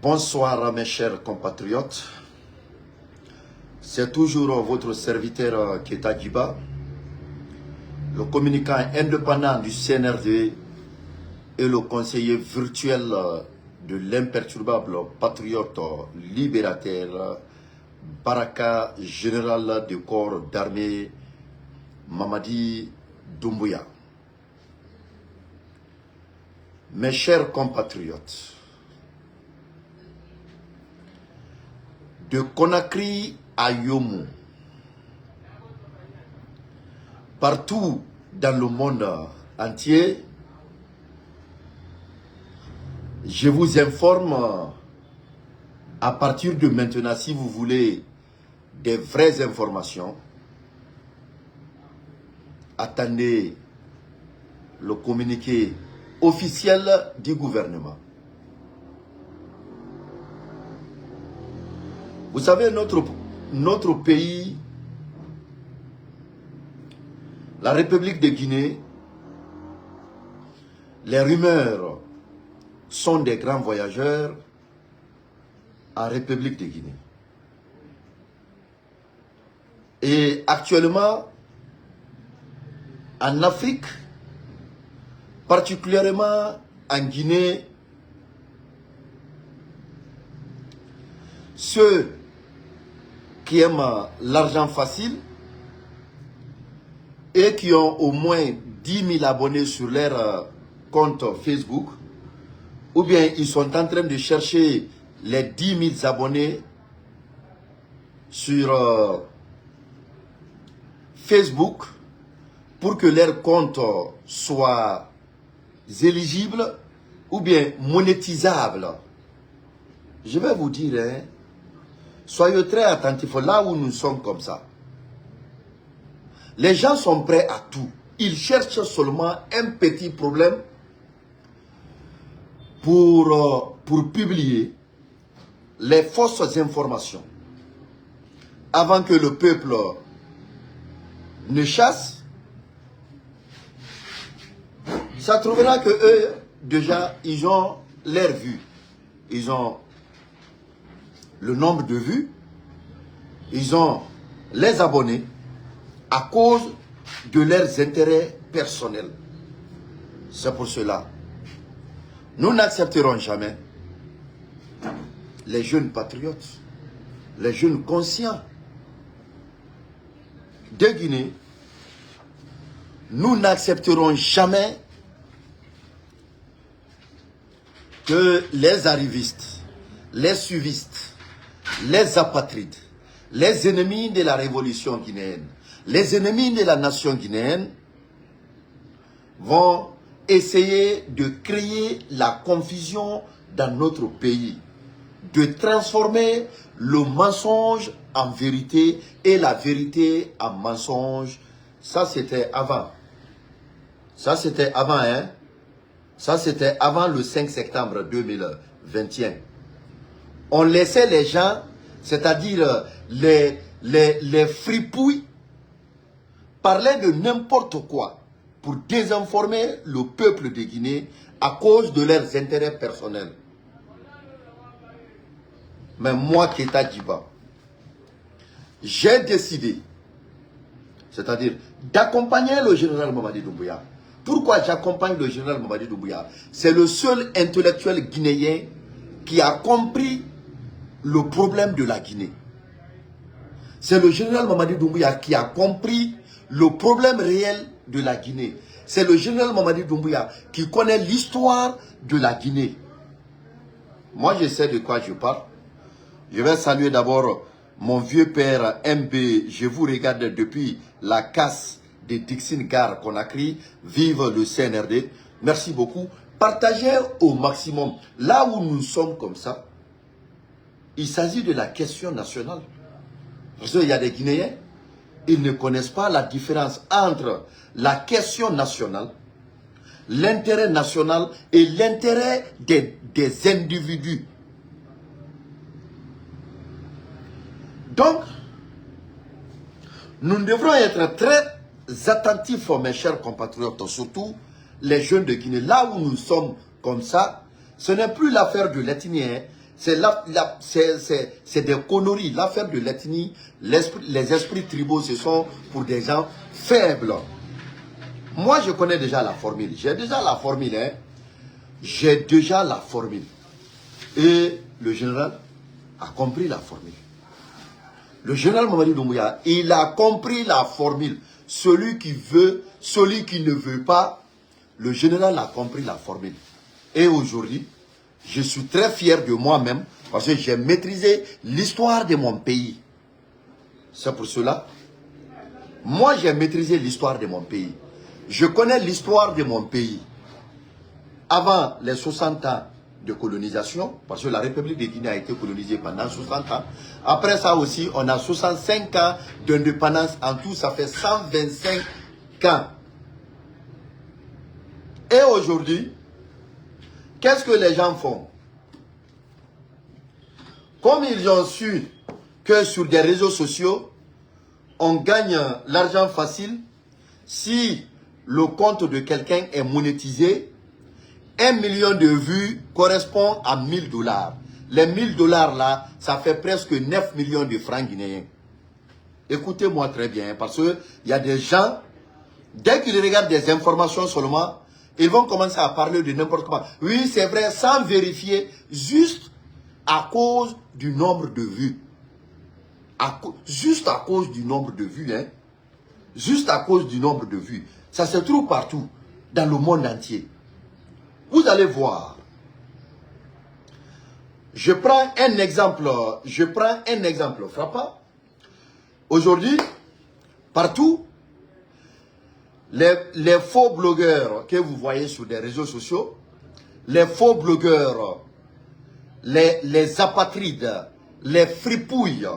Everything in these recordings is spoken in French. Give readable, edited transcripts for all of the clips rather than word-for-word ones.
Bonsoir mes chers compatriotes, c'est toujours votre serviteur Keita Djiba, le communicant indépendant du CNRD et le conseiller virtuel de l'imperturbable patriote libérateur Baraka, général du corps d'armée Mamadi Doumbouya. Mes chers compatriotes, de Conakry à Yomo, partout dans le monde entier, je vous informe à partir de maintenant, si vous voulez des vraies informations, attendez le communiqué officiel du gouvernement. Vous savez, notre pays, la République de Guinée, les rumeurs sont des grands voyageurs en République de Guinée. Et actuellement, en Afrique, particulièrement en Guinée, ceux qui aiment l'argent facile et qui ont au moins 10 000 abonnés sur leur compte Facebook, ou bien ils sont en train de chercher les 10 000 abonnés sur Facebook pour que leur compte soit éligible ou bien monétisable. Je vais vous dire, soyez très attentifs là où nous sommes comme ça. Les gens sont prêts à tout. Ils cherchent seulement un petit problème pour publier les fausses informations. Avant que le peuple ne chasse, ça trouvera que eux, déjà, ils ont leur vue. Ils ont le nombre de vues, ils ont les abonnés à cause de leurs intérêts personnels. C'est pour cela, nous n'accepterons jamais les jeunes patriotes, les jeunes conscients de Guinée. Nous n'accepterons jamais que les arrivistes, les suivistes, les apatrides, les ennemis de la révolution guinéenne, les ennemis de la nation guinéenne vont essayer de créer la confusion dans notre pays, de transformer le mensonge en vérité et la vérité en mensonge. Ça c'était avant. Ça c'était avant, hein? Ça c'était avant le 5 septembre 2021. On laissait les gens, c'est-à-dire les fripouilles, parler de n'importe quoi pour désinformer le peuple de Guinée à cause de leurs intérêts personnels. Mais moi, Keita Djiba, j'ai décidé, c'est-à-dire d'accompagner le général Mamadi Doumbouya. Pourquoi j'accompagne le général Mamadi Doumbouya? C'est le seul intellectuel guinéen qui a compris le problème de la Guinée. C'est le général Mamadi Doumbouya qui a compris le problème réel de la Guinée. C'est le général Mamadi Doumbouya qui connaît l'histoire de la Guinée. Moi, je sais de quoi je parle. Je vais saluer d'abord mon vieux père MB. Je vous regarde depuis la casse de Dixin Gare Conakry. Vive le CNRD. Merci beaucoup. Partagez au maximum. Là où nous sommes comme ça, il s'agit de la question nationale. Parce qu'il y a des Guinéens, ils ne connaissent pas la différence entre la question nationale, l'intérêt national et l'intérêt des individus. Donc, nous devrons être très attentifs, mes chers compatriotes, surtout les jeunes de Guinée. Là où nous sommes comme ça, ce n'est plus l'affaire de l'ethnie, C'est des conneries. L'affaire de l'ethnie, les esprits tribaux, ce sont pour des gens faibles. Moi, je connais déjà la formule. J'ai déjà la formule. Hein. J'ai déjà la formule. Et le général a compris la formule. Le général Mamadi Doumbouya, il a compris la formule. Celui qui veut, celui qui ne veut pas, le général a compris la formule. Et aujourd'hui, je suis très fier de moi-même parce que j'ai maîtrisé l'histoire de mon pays. C'est pour cela, moi j'ai maîtrisé l'histoire de mon pays. Je connais l'histoire de mon pays. Avant les 60 ans de colonisation, parce que la République de Guinée a été colonisée pendant 60 ans. Après ça aussi, on a 65 ans d'indépendance. En tout, ça fait 125 ans. Et aujourd'hui, qu'est-ce que les gens font? Comme ils ont su que sur des réseaux sociaux, on gagne l'argent facile, si le compte de quelqu'un est monétisé, 1 million de vues correspond à 1000 $. Les 1000 $ là, ça fait presque 9 millions de francs guinéens. Écoutez-moi très bien, parce qu'il y a des gens, dès qu'ils regardent des informations seulement, ils vont commencer à parler de n'importe quoi. Oui, c'est vrai, sans vérifier, juste à cause du nombre de vues. Juste à cause du nombre de vues, hein. Juste à cause du nombre de vues. Ça se trouve partout, dans le monde entier. Vous allez voir. Je prends un exemple frappant. Aujourd'hui, partout, les faux blogueurs que vous voyez sur des réseaux sociaux, les faux blogueurs, les apatrides, les fripouilles,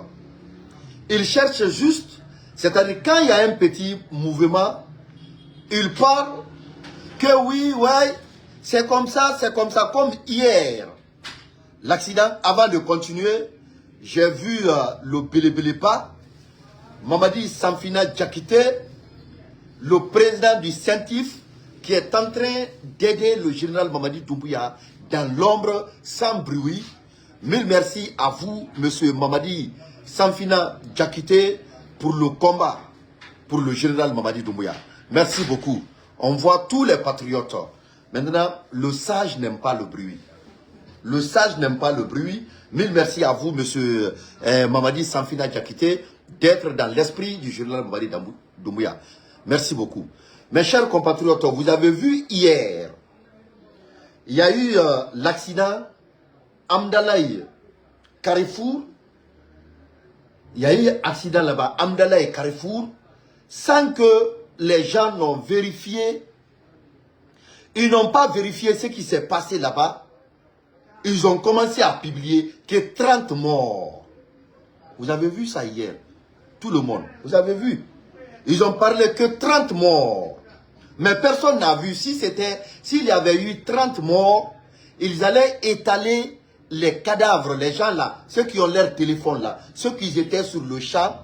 ils cherchent juste, c'est-à-dire quand il y a un petit mouvement, ils parlent que oui, ouais, c'est comme ça, comme hier. L'accident, avant de continuer, j'ai vu le Bélébélépa, Mamadi Samfina Diakité, le président du CENTIF, qui est en train d'aider le général Mamadi Doumbouya dans l'ombre, sans bruit. Mille merci à vous, monsieur Mamadi Samfina Diakité, pour le combat, pour le général Mamadi Doumbouya. Merci beaucoup. On voit tous les patriotes. Maintenant, le sage n'aime pas le bruit. Le sage n'aime pas le bruit. Mille merci à vous, monsieur Mamadi Samfina Diakité, d'être dans l'esprit du général Mamadi Doumbouya. Merci beaucoup. Mes chers compatriotes, vous avez vu hier, il y a eu l'accident Amdalaï Carrefour. Il y a eu accident là-bas, Amdalaï Carrefour, sans que les gens n'ont vérifié. Ils n'ont pas vérifié ce qui s'est passé là-bas. Ils ont commencé à publier que 30 morts. Vous avez vu ça hier? Tout le monde. Vous avez vu? Ils ont parlé que 30 morts. Mais personne n'a vu. S'il y avait eu 30 morts, ils allaient étaler les cadavres, les gens là, ceux qui ont leur téléphone là, ceux qui étaient sur le champ,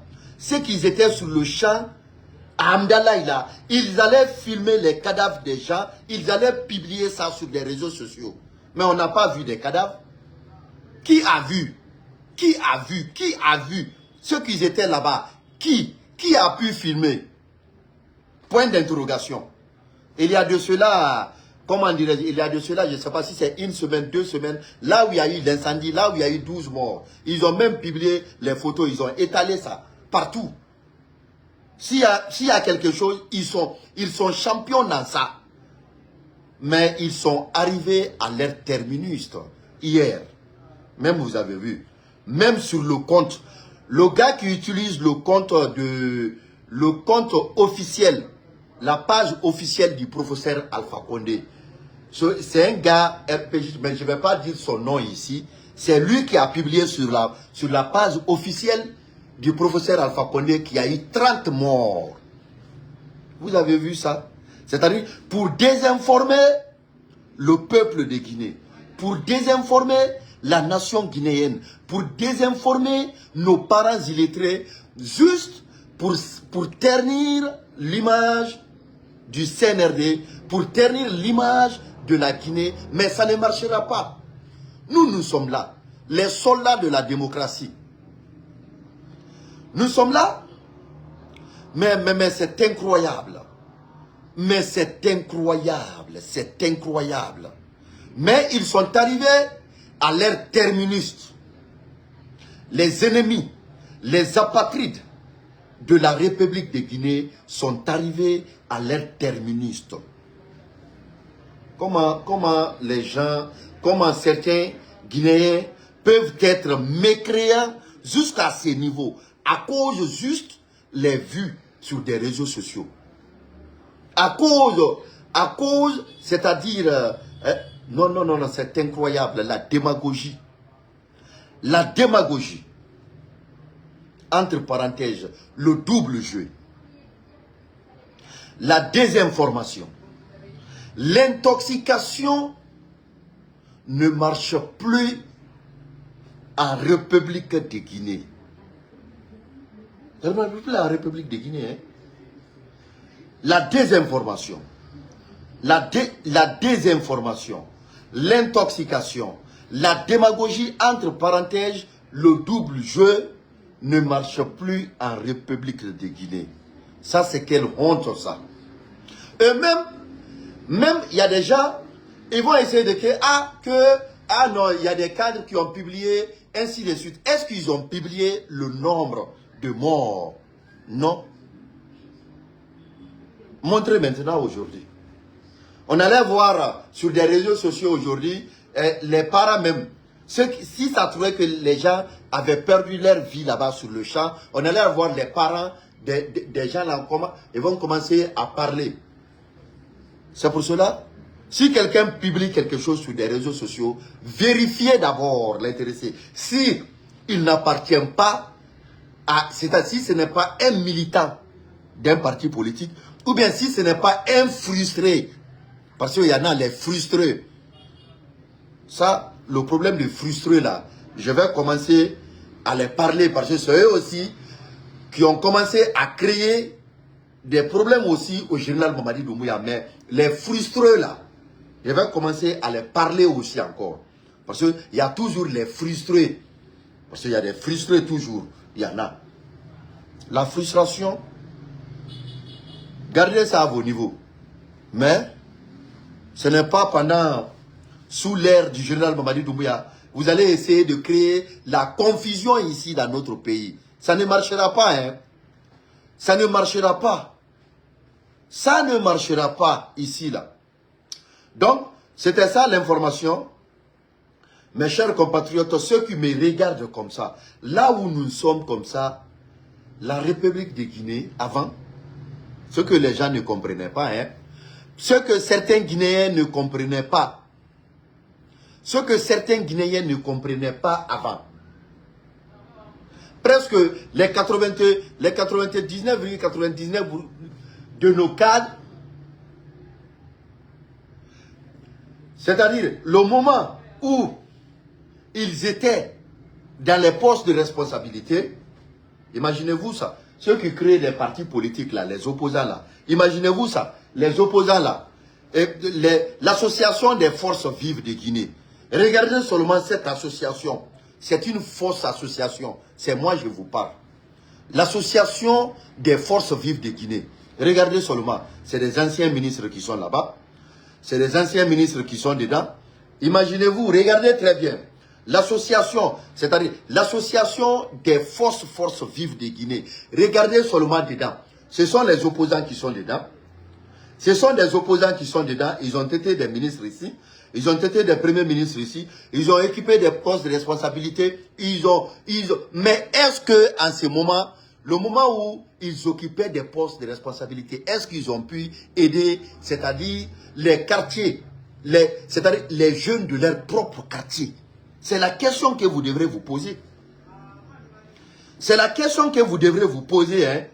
à Amdalaï là, ils allaient filmer les cadavres des gens, ils allaient publier ça sur les réseaux sociaux. Mais on n'a pas vu des cadavres. Qui a vu? Qui a vu? Qui a vu? Ceux qui étaient là-bas, qui a pu filmer? Point d'interrogation. Il y a de cela, comment dirais-je, il y a de cela, je ne sais pas si c'est une semaine, 2 semaines, là où il y a eu l'incendie, là où il y a eu 12 morts. Ils ont même publié les photos, ils ont étalé ça partout. S'il y a quelque chose, ils sont champions dans ça. Mais ils sont arrivés à leur terminus hier. Même vous avez vu. Même sur le compte. Le gars qui utilise le compte officiel, la page officielle du professeur Alpha Condé. C'est un gars RPG, mais je ne vais pas dire son nom ici. C'est lui qui a publié sur la page officielle du professeur Alpha Condé qu'il y a eu 30 morts. Vous avez vu ça? C'est-à-dire pour désinformer le peuple de Guinée, pour désinformer la nation guinéenne, pour désinformer nos parents illettrés, juste pour ternir l'image du CNRD, pour ternir l'image de la Guinée, mais ça ne marchera pas. Nous sommes là. les soldats de la démocratie. Nous sommes là, mais c'est incroyable. Mais c'est incroyable, c'est incroyable. Mais ils sont arrivés à leur terminus. Les ennemis, les apatrides de la République de Guinée sont arrivés à leur terminus. Comment les gens, comment certains Guinéens peuvent être mécréants jusqu'à ce niveau à cause juste les vues sur des réseaux sociaux. À cause, c'est-à-dire, non, c'est incroyable, la démagogie. La démagogie. Entre parenthèses, le double jeu. La désinformation. L'intoxication ne marche plus en République de Guinée. Ça ne marche plus en République de Guinée. Hein? La désinformation. La désinformation. L'intoxication. La démagogie, entre parenthèses, le double jeu ne marche plus en République de Guinée. Ça, c'est quelle honte, ça. Eux-mêmes, même, il y a des gens, ils vont essayer de dire, non, il y a des cadres qui ont publié, ainsi de suite. Est-ce qu'ils ont publié le nombre de morts? Non. Montrez maintenant aujourd'hui. On allait voir sur des réseaux sociaux aujourd'hui, les parents même, si ça trouvait que les gens avaient perdu leur vie là-bas sur le champ, on allait voir les parents des gens là, ils vont commencer à parler. C'est pour cela, si quelqu'un publie quelque chose sur des réseaux sociaux, vérifiez d'abord l'intéressé. Si il n'appartient pas à, c'est-à-dire si ce n'est pas un militant d'un parti politique, ou bien si ce n'est pas un frustré, parce qu'il y en a les frustrés. Ça, le problème des frustrés là, je vais commencer à les parler parce que c'est eux aussi qui ont commencé à créer des problèmes aussi au général Mamadi Doumbouya. Mais les frustrés là, je vais commencer à les parler aussi encore. Parce qu'il y a toujours les frustrés. Parce qu'il y a des frustrés toujours. Il y en a. La frustration, gardez ça à vos niveaux. Mais ce n'est pas sous l'ère du général Mamadi Doumbouya, vous allez essayer de créer la confusion ici dans notre pays. Ça ne marchera pas, hein. Ça ne marchera pas. Ça ne marchera pas ici, là. Donc, c'était ça l'information. Mes chers compatriotes, ceux qui me regardent comme ça, là où nous sommes comme ça, la République de Guinée, avant, ce que les gens ne comprenaient pas, hein, ce que certains Guinéens ne comprenaient pas, ce que certains Guinéens ne comprenaient pas avant. Presque les 99,99 de nos cadres, c'est-à-dire le moment où ils étaient dans les postes de responsabilité, imaginez-vous ça, ceux qui créent les partis politiques là, les opposants là, imaginez-vous ça, les opposants là, l'association des forces vives de Guinée. Regardez seulement cette association. C'est une fausse association. C'est moi je vous parle. L'association des forces vives de Guinée. Regardez seulement. C'est des anciens ministres qui sont là-bas. C'est des anciens ministres qui sont dedans. Imaginez-vous, regardez très bien. L'association, c'est-à-dire l'association des forces vives de Guinée. Regardez seulement dedans. Ce sont les opposants qui sont dedans. Ce sont des opposants qui sont dedans. Ils ont été des ministres ici. Ils ont été des premiers ministres ici. Ils ont occupé des postes de responsabilité. Mais est-ce que en ce moment, le moment où ils occupaient des postes de responsabilité, est-ce qu'ils ont pu aider, c'est-à-dire les quartiers, c'est-à-dire les jeunes de leur propre quartier? C'est la question que vous devrez vous poser. C'est la question que vous devrez vous poser. Hein.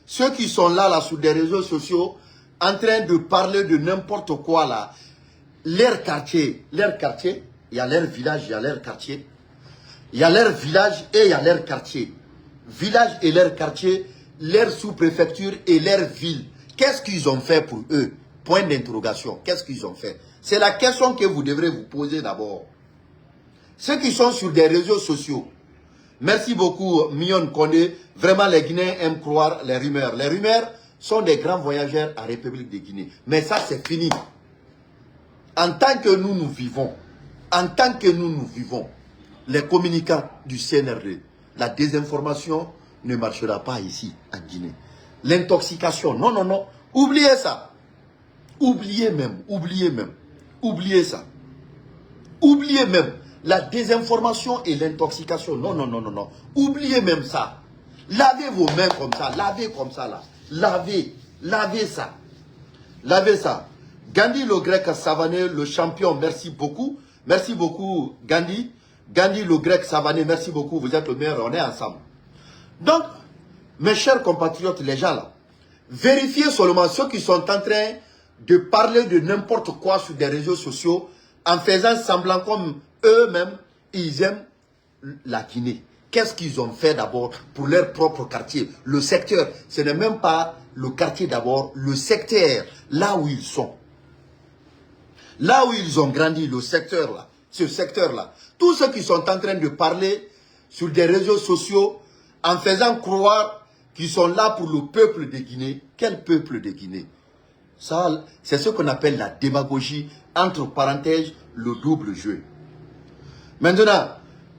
Ceux qui sont là sur des réseaux sociaux, en train de parler de n'importe quoi là, leur quartier, il y a leur village, il y a leur quartier. Il y a leur village et il y a leur quartier. Village et leur quartier, leur sous-préfecture et leur ville. Qu'est-ce qu'ils ont fait pour eux? Point d'interrogation. Qu'est-ce qu'ils ont fait? C'est la question que vous devrez vous poser d'abord. Ceux qui sont sur des réseaux sociaux, merci beaucoup Mion Kondé, vraiment les Guinéens aiment croire les rumeurs. Les rumeurs sont des grands voyageurs à République de Guinée. Mais ça c'est fini. En tant que nous vivons, les communicants du CNRD, la désinformation ne marchera pas ici, en Guinée. L'intoxication, non, non, non. Oubliez ça. Oubliez ça. Oubliez même la désinformation et l'intoxication. Non, non, non, non, non. Oubliez même ça. Lavez vos mains comme ça. Lavez comme ça, là. Lavez ça. Lavez ça. Gandhi, le grec Savané, le champion, merci beaucoup. Merci beaucoup, Gandhi. Gandhi, le grec Savané, merci beaucoup. Vous êtes le meilleur, on est ensemble. Donc, mes chers compatriotes, les gens là, vérifiez seulement ceux qui sont en train de parler de n'importe quoi sur des réseaux sociaux en faisant semblant comme eux-mêmes, ils aiment la Guinée. Qu'est-ce qu'ils ont fait d'abord pour leur propre quartier? Le secteur, ce n'est même pas le quartier d'abord, le secteur, là où ils sont. Là où ils ont grandi, le secteur là, ce secteur-là. Tous ceux qui sont en train de parler sur des réseaux sociaux en faisant croire qu'ils sont là pour le peuple de Guinée. Quel peuple de Guinée? Ça, c'est ce qu'on appelle la démagogie, entre parenthèses, le double jeu. Maintenant,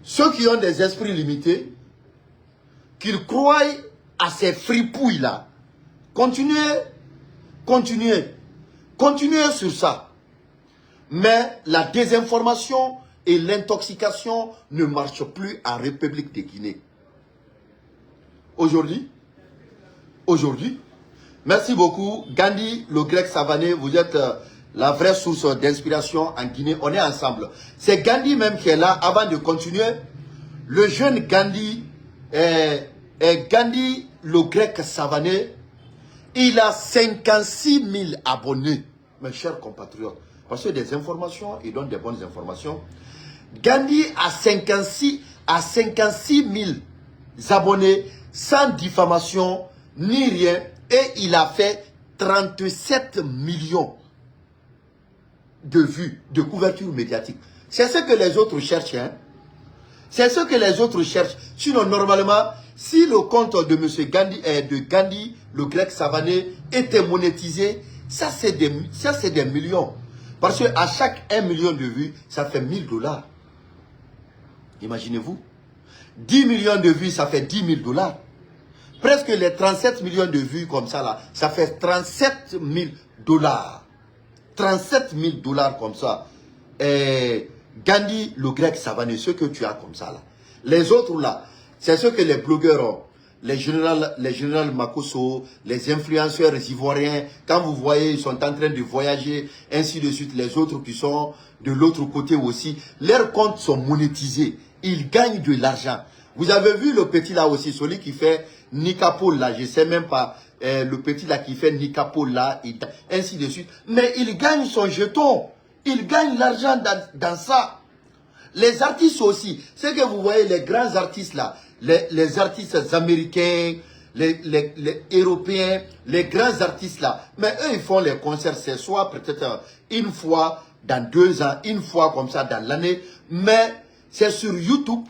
ceux qui ont des esprits limités, qu'ils croient à ces fripouilles-là, continuez sur ça. Mais la désinformation et l'intoxication ne marchent plus en République de Guinée. Aujourd'hui, merci beaucoup. Gandhi, le grec Savané, vous êtes la vraie source d'inspiration en Guinée. On est ensemble. C'est Gandhi même qui est là. Avant de continuer, le jeune Gandhi, Gandhi, le grec Savané, il a 56 000 abonnés, mes chers compatriotes. Parce que des informations, il donne des bonnes informations. Gandhi a 56 000 abonnés, sans diffamation, ni rien. Et il a fait 37 millions de vues, de couverture médiatique. C'est ce que les autres cherchent. Hein? C'est ce que les autres cherchent. Sinon, normalement, si le compte de M. Gandhi, le grec Savané, était monétisé, ça c'est des millions. Parce qu'à chaque 1 million de vues, ça fait 1000 $. Imaginez-vous. 10 millions de vues, ça fait 10 000 $. Presque les 37 millions de vues comme ça, là, ça fait 37 000 $. 37 000 $ comme ça. Et Gandhi, le grec Savané, ce que tu as comme ça, là. Les autres, là, c'est ce que les blogueurs ont. Les généraux Makosso, les influenceurs ivoiriens, quand vous voyez, ils sont en train de voyager, ainsi de suite, les autres qui sont de l'autre côté aussi, leurs comptes sont monétisés, ils gagnent de l'argent. Vous avez vu le petit là aussi, celui qui fait Nicapol là, je ne sais même pas, le petit là qui fait Nicapol là, ainsi de suite, mais il gagne son jeton, il gagne l'argent dans ça. Les artistes aussi, c'est que vous voyez les grands artistes là, les artistes américains, les européens, les grands artistes là. Mais eux, ils font les concerts, c'est soit peut-être une fois dans 2 ans, une fois comme ça dans l'année. Mais c'est sur YouTube,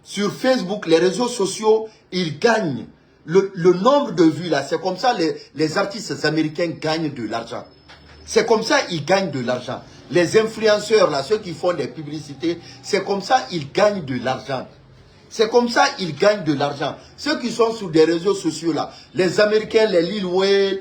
sur Facebook, les réseaux sociaux, ils gagnent. Le nombre de vues là, c'est comme ça les artistes américains gagnent de l'argent. C'est comme ça ils gagnent de l'argent. Les influenceurs là, ceux qui font des publicités, c'est comme ça ils gagnent de l'argent. C'est comme ça ils gagnent de l'argent. Ceux qui sont sur des réseaux sociaux là, les Américains, les Lil Wayne,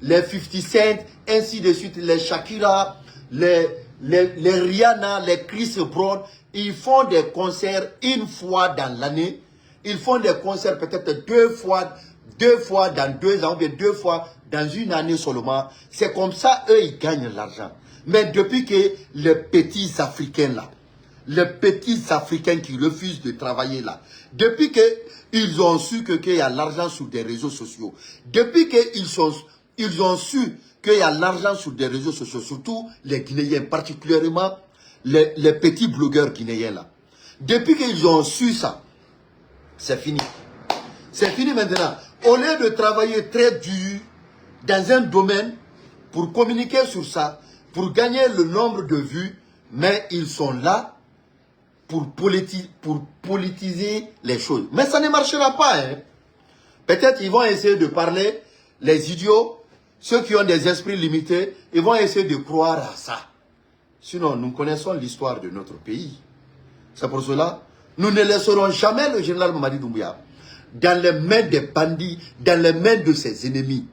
les 50 Cent, ainsi de suite, les Shakira, les Rihanna, les Chris Brown, ils font des concerts une fois dans l'année. Ils font des concerts peut-être deux fois dans 2 ans, ou bien 2 fois dans une année seulement. C'est comme ça, eux, ils gagnent l'argent. Mais depuis que les petits Africains là, les petits Africains qui refusent de travailler là, depuis qu'ils ont su qu'il y a l'argent sur des réseaux sociaux, depuis qu'ils ont su qu'il y a l'argent sur des réseaux sociaux, surtout les Guinéens, particulièrement les petits blogueurs guinéens là, depuis qu'ils ont su ça, c'est fini. C'est fini maintenant. Au lieu de travailler très dur dans un domaine pour communiquer sur ça, pour gagner le nombre de vues, mais ils sont là pour politiser les choses. Mais ça ne marchera pas. Hein. Peut-être ils vont essayer de parler, les idiots, ceux qui ont des esprits limités, ils vont essayer de croire à ça. Sinon, nous connaissons l'histoire de notre pays. C'est pour cela, nous ne laisserons jamais le général Mamadi Doumbouya dans les mains des bandits, dans les mains de ses ennemis.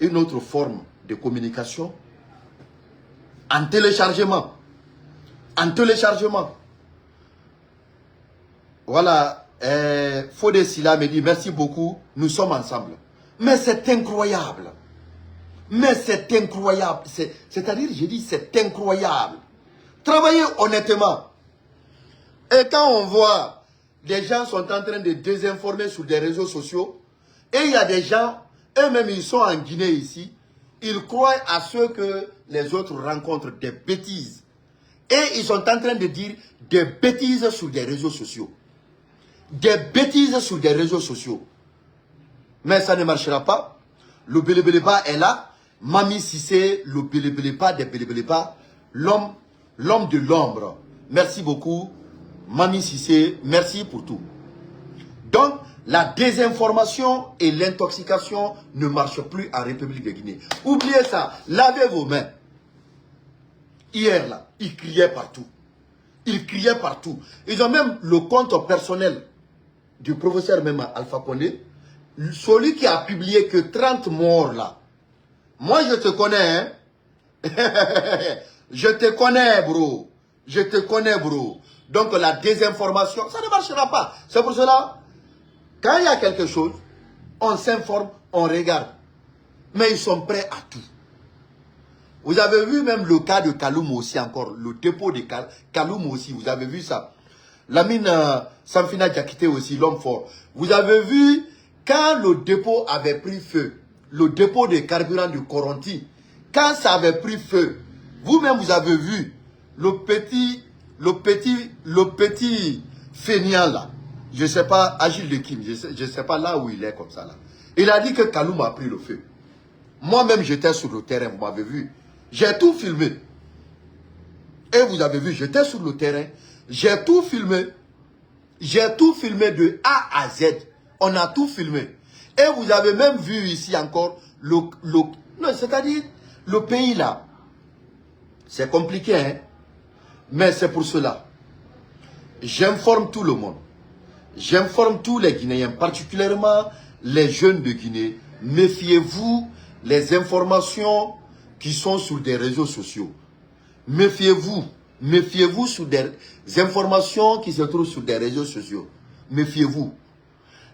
Une autre forme de communication, en téléchargement. En téléchargement. Voilà, Fodé Silla me dit, merci beaucoup, nous sommes ensemble. Mais c'est incroyable. Mais c'est incroyable. C'est-à-dire, j'ai dit, c'est incroyable. Travaillez honnêtement. Et quand on voit des gens sont en train de désinformer sur des réseaux sociaux, et il y a des gens, eux-mêmes, ils sont en Guinée ici, ils croient à ce que les autres rencontrent, des bêtises. Et ils sont en train de dire des bêtises sur des réseaux sociaux. Des bêtises sur des réseaux sociaux. Mais ça ne marchera pas. Le Bélébéléba est là. Mami Sissé, le Bélébéléba des Bélébéléba, l'homme de l'ombre. Merci beaucoup. Mami Sissé, merci pour tout. Donc, la désinformation et l'intoxication ne marchent plus en République de Guinée. Oubliez ça. Lavez vos mains. Hier, là, ils criaient partout. Ils criaient partout. Ils ont même le compte personnel du professeur même Alpha Condé. Celui qui a publié que 30 morts là. Moi, je te connais, hein. Je te connais, bro. Je te connais, bro. Donc, la désinformation, ça ne marchera pas. C'est pour cela, quand il y a quelque chose, on s'informe, on regarde. Mais ils sont prêts à tout. Vous avez vu même le cas de Kaloum aussi encore, le dépôt de Kaloum aussi, vous avez vu ça. Lamine Samfina Diakité aussi, l'homme fort. Vous avez vu, quand le dépôt avait pris feu, le dépôt de carburant de Coronti, quand ça avait pris feu, vous-même vous avez vu, le petit fainéant là, je ne sais pas, Agile de Kim, je ne sais pas là où il est comme ça là. Il a dit que Kaloum a pris le feu. Moi-même j'étais sur le terrain, vous m'avez vu. J'ai tout filmé. Et vous avez vu, j'étais sur le terrain. J'ai tout filmé. J'ai tout filmé de A à Z. On a tout filmé. Et vous avez même vu ici encore non, c'est-à-dire le pays là. C'est compliqué, hein. Mais c'est pour cela. J'informe tout le monde. J'informe tous les Guinéens, particulièrement les jeunes de Guinée. Méfiez-vous les informations qui sont sur des réseaux sociaux. Méfiez-vous. Méfiez-vous sur des informations qui se trouvent sur des réseaux sociaux. Méfiez-vous.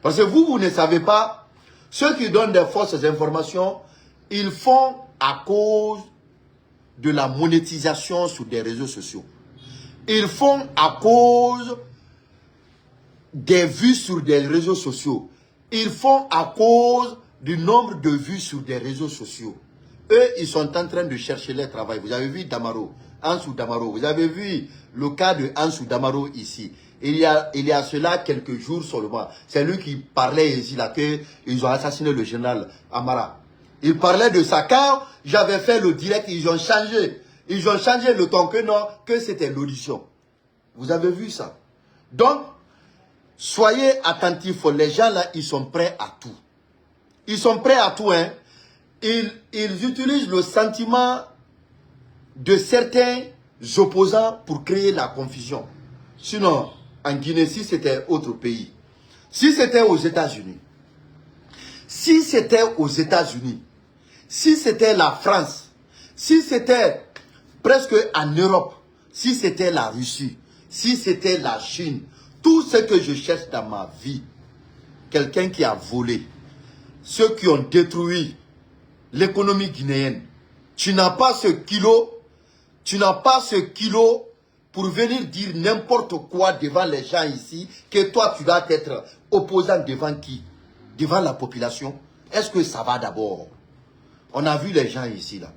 Parce que vous ne savez pas, ceux qui donnent des fausses informations, ils font à cause de la monétisation sur des réseaux sociaux. Ils font à cause des vues sur des réseaux sociaux. Ils font à cause du nombre de vues sur des réseaux sociaux. Eux, ils sont en train de chercher leur travail. Vous avez vu Damaro, Ansou Damaro. Vous avez vu le cas de Ansou Damaro ici. Il y a cela quelques jours seulement. C'est lui qui parlait ici là qu'ils ont assassiné le général Amara. Il parlait de ça. Quand j'avais fait le direct, ils ont changé. Ils ont changé le ton que non, que c'était l'audition. Vous avez vu ça. Donc, soyez attentifs. Les gens là, ils sont prêts à tout. Ils sont prêts à tout, hein. Ils utilisent le sentiment de certains opposants pour créer la confusion. Sinon, en Guinée, si c'était autre pays, si c'était aux États-Unis, si c'était aux États-Unis, si c'était la France, si c'était presque en Europe, si c'était la Russie, si c'était la Chine, tout ce que je cherche dans ma vie, quelqu'un qui a volé, ceux qui ont détruit l'économie guinéenne, tu n'as pas ce kilo, pour venir dire n'importe quoi devant les gens ici, que toi tu dois être opposant devant qui? Devant la population. Est-ce que ça va d'abord? On a vu les gens ici là.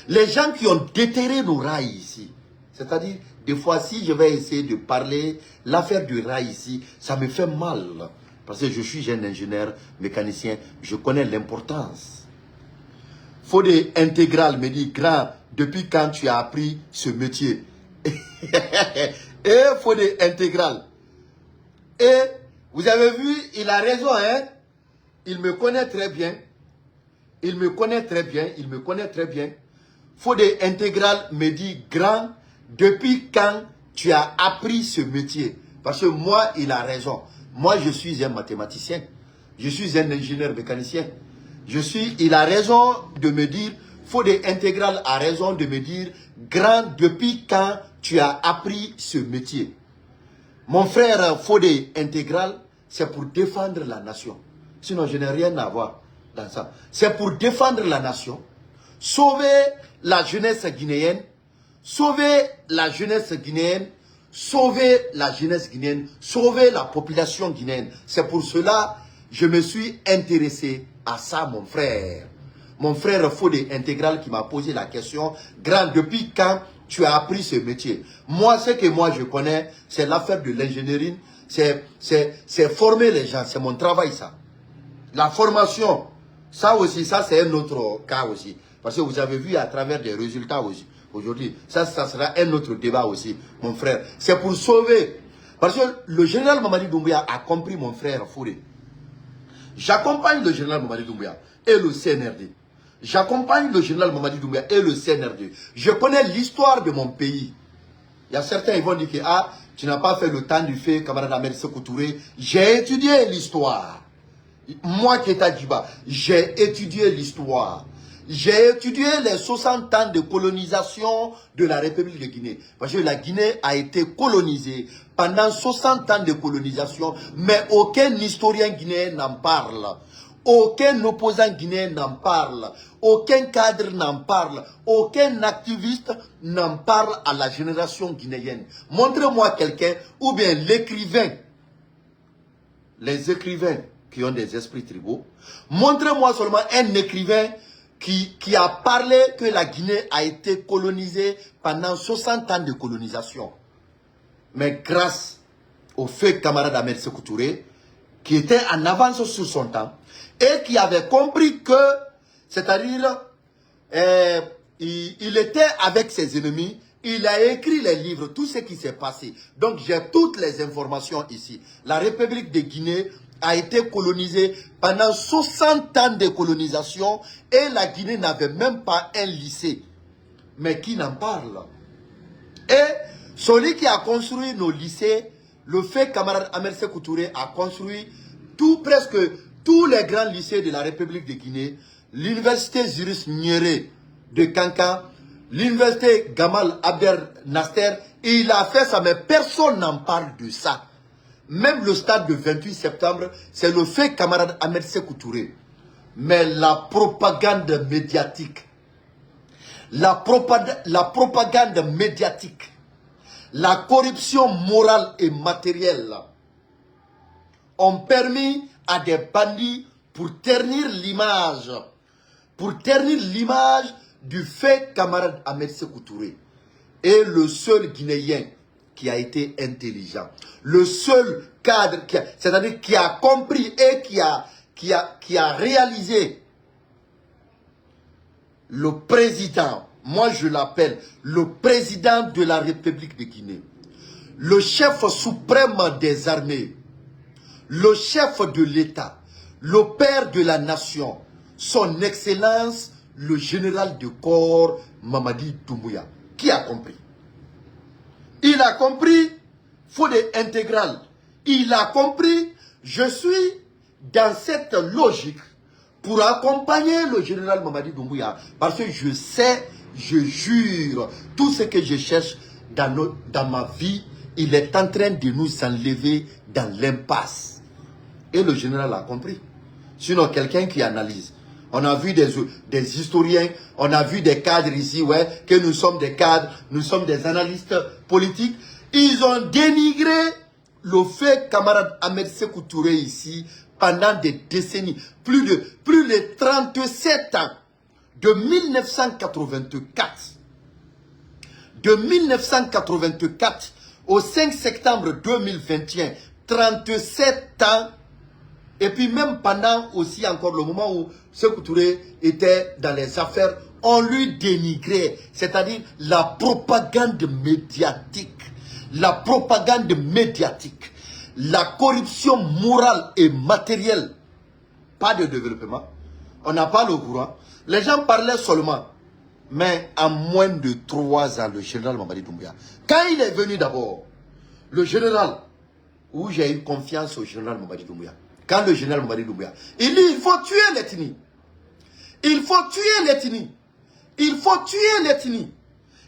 Les gens qui ont déterré nos rails ici. C'est-à-dire, des fois si je vais essayer de parler, l'affaire du rail ici, ça me fait mal. Parce que je suis un ingénieur, mécanicien, je connais l'importance. Fodé Intégral me dit, grand, depuis quand tu as appris ce métier? Et Fodé intégral. Et vous avez vu, il a raison, hein? Il me connaît très bien. Il me connaît très bien. Il me connaît très bien. Fodé intégral me dit, grand, depuis quand tu as appris ce métier? Parce que moi, il a raison. Moi, je suis un mathématicien. Je suis un ingénieur mécanicien. Il a raison de me dire, Fodé intégral a raison de me dire, grand, depuis quand tu as appris ce métier? Mon frère Fodé intégral, c'est pour défendre la nation. Sinon, je n'ai rien à voir dans ça. C'est pour défendre la nation, sauver la jeunesse guinéenne, sauver la jeunesse guinéenne, sauver la jeunesse guinéenne, sauver la population guinéenne. C'est pour cela que je me suis intéressé à ça, mon frère. Mon frère Fodé intégral qui m'a posé la question, grand, depuis quand tu as appris ce métier? Moi, ce que moi je connais, c'est l'affaire de l'ingénierie, c'est former les gens, c'est mon travail ça. La formation, ça aussi, ça c'est un autre cas aussi. Parce que vous avez vu à travers des résultats aussi, aujourd'hui, ça sera un autre débat aussi, mon frère. C'est pour sauver. Parce que le général Mamadi Doumbouya a compris, mon frère Fodé. J'accompagne le général Mamadi Doumbouya et le CNRD. J'accompagne le général Mamadi Doumbouya et le CNRD. Je connais l'histoire de mon pays. Il y a certains qui vont dire que ah, tu n'as pas fait le temps du fait, camarade Ahmed Sékou Touré. J'ai étudié l'histoire. Moi qui étais Djiba, j'ai étudié l'histoire. J'ai étudié les 60 ans de colonisation de la République de Guinée. Parce que la Guinée a été colonisée pendant 60 ans de colonisation, mais aucun historien guinéen n'en parle. Aucun opposant guinéen n'en parle. Aucun cadre n'en parle. Aucun activiste n'en parle à la génération guinéenne. Montrez-moi quelqu'un, ou bien l'écrivain, les écrivains qui ont des esprits tribaux. Montrez-moi seulement un écrivain qui a parlé que la Guinée a été colonisée pendant 60 ans de colonisation. Mais grâce au fait camarade Ahmed Sékou Touré, qui était en avance sur son temps, et qui avait compris que, c'est-à-dire, il était avec ses ennemis, il a écrit les livres, tout ce qui s'est passé. Donc j'ai toutes les informations ici. La République de Guinée a été colonisée pendant 60 ans de colonisation et la Guinée n'avait même pas un lycée. Mais qui n'en parle? Et celui qui a construit nos lycées, le fait camarade Ahmed Sékou Touré a construit presque tous les grands lycées de la République de Guinée, l'université Juris Nyerere de Kankan, l'université Gamal Abdel Nasser, il a fait ça, mais personne n'en parle de ça. Même le stade de 28 septembre, c'est le fait camarade Ahmed Sékou Touré. Mais la propagande médiatique, la propagande médiatique, la corruption morale et matérielle ont permis à des bandits pour ternir l'image du fait camarade Ahmed Sékou Touré. Et le seul Guinéen qui a été intelligent, le seul cadre, c'est-à-dire qui a compris et qui a réalisé, le président, moi je l'appelle le président de la République de Guinée, le chef suprême des armées, le chef de l'État, le père de la nation, son excellence, le général de corps Mamadi Doumbouya. Qui a compris? Il a compris, Fodé intégral. Il a compris, je suis dans cette logique pour accompagner le général Mamadi Doumbouya. Parce que je sais, je jure, tout ce que je cherche dans ma vie, il est en train de nous enlever dans l'impasse. Et le général a compris. Sinon, quelqu'un qui analyse. On a vu des historiens, on a vu des cadres ici, ouais, que nous sommes des cadres, nous sommes des analystes politiques. Ils ont dénigré le fait camarade Ahmed Sékou Touré ici pendant des décennies. Plus de 37 ans. De 1984. De 1984 au 5 septembre 2021. 37 ans. Et puis même pendant aussi encore le moment où Sékou Touré était dans les affaires On lui dénigrait, c'est-à-dire la propagande médiatique. La propagande médiatique. La corruption morale et matérielle. Pas de développement. On n'a pas le courant. Les gens parlaient seulement. Mais en moins de 3 ans, le général Mamadi Doumbouya, quand il est venu d'abord, le général, où j'ai eu confiance au général Mamadi Doumbouya, quand le général Mamadi Doumbouya, il dit il faut tuer l'ethnie. Il faut tuer l'ethnie. Il faut tuer l'ethnie.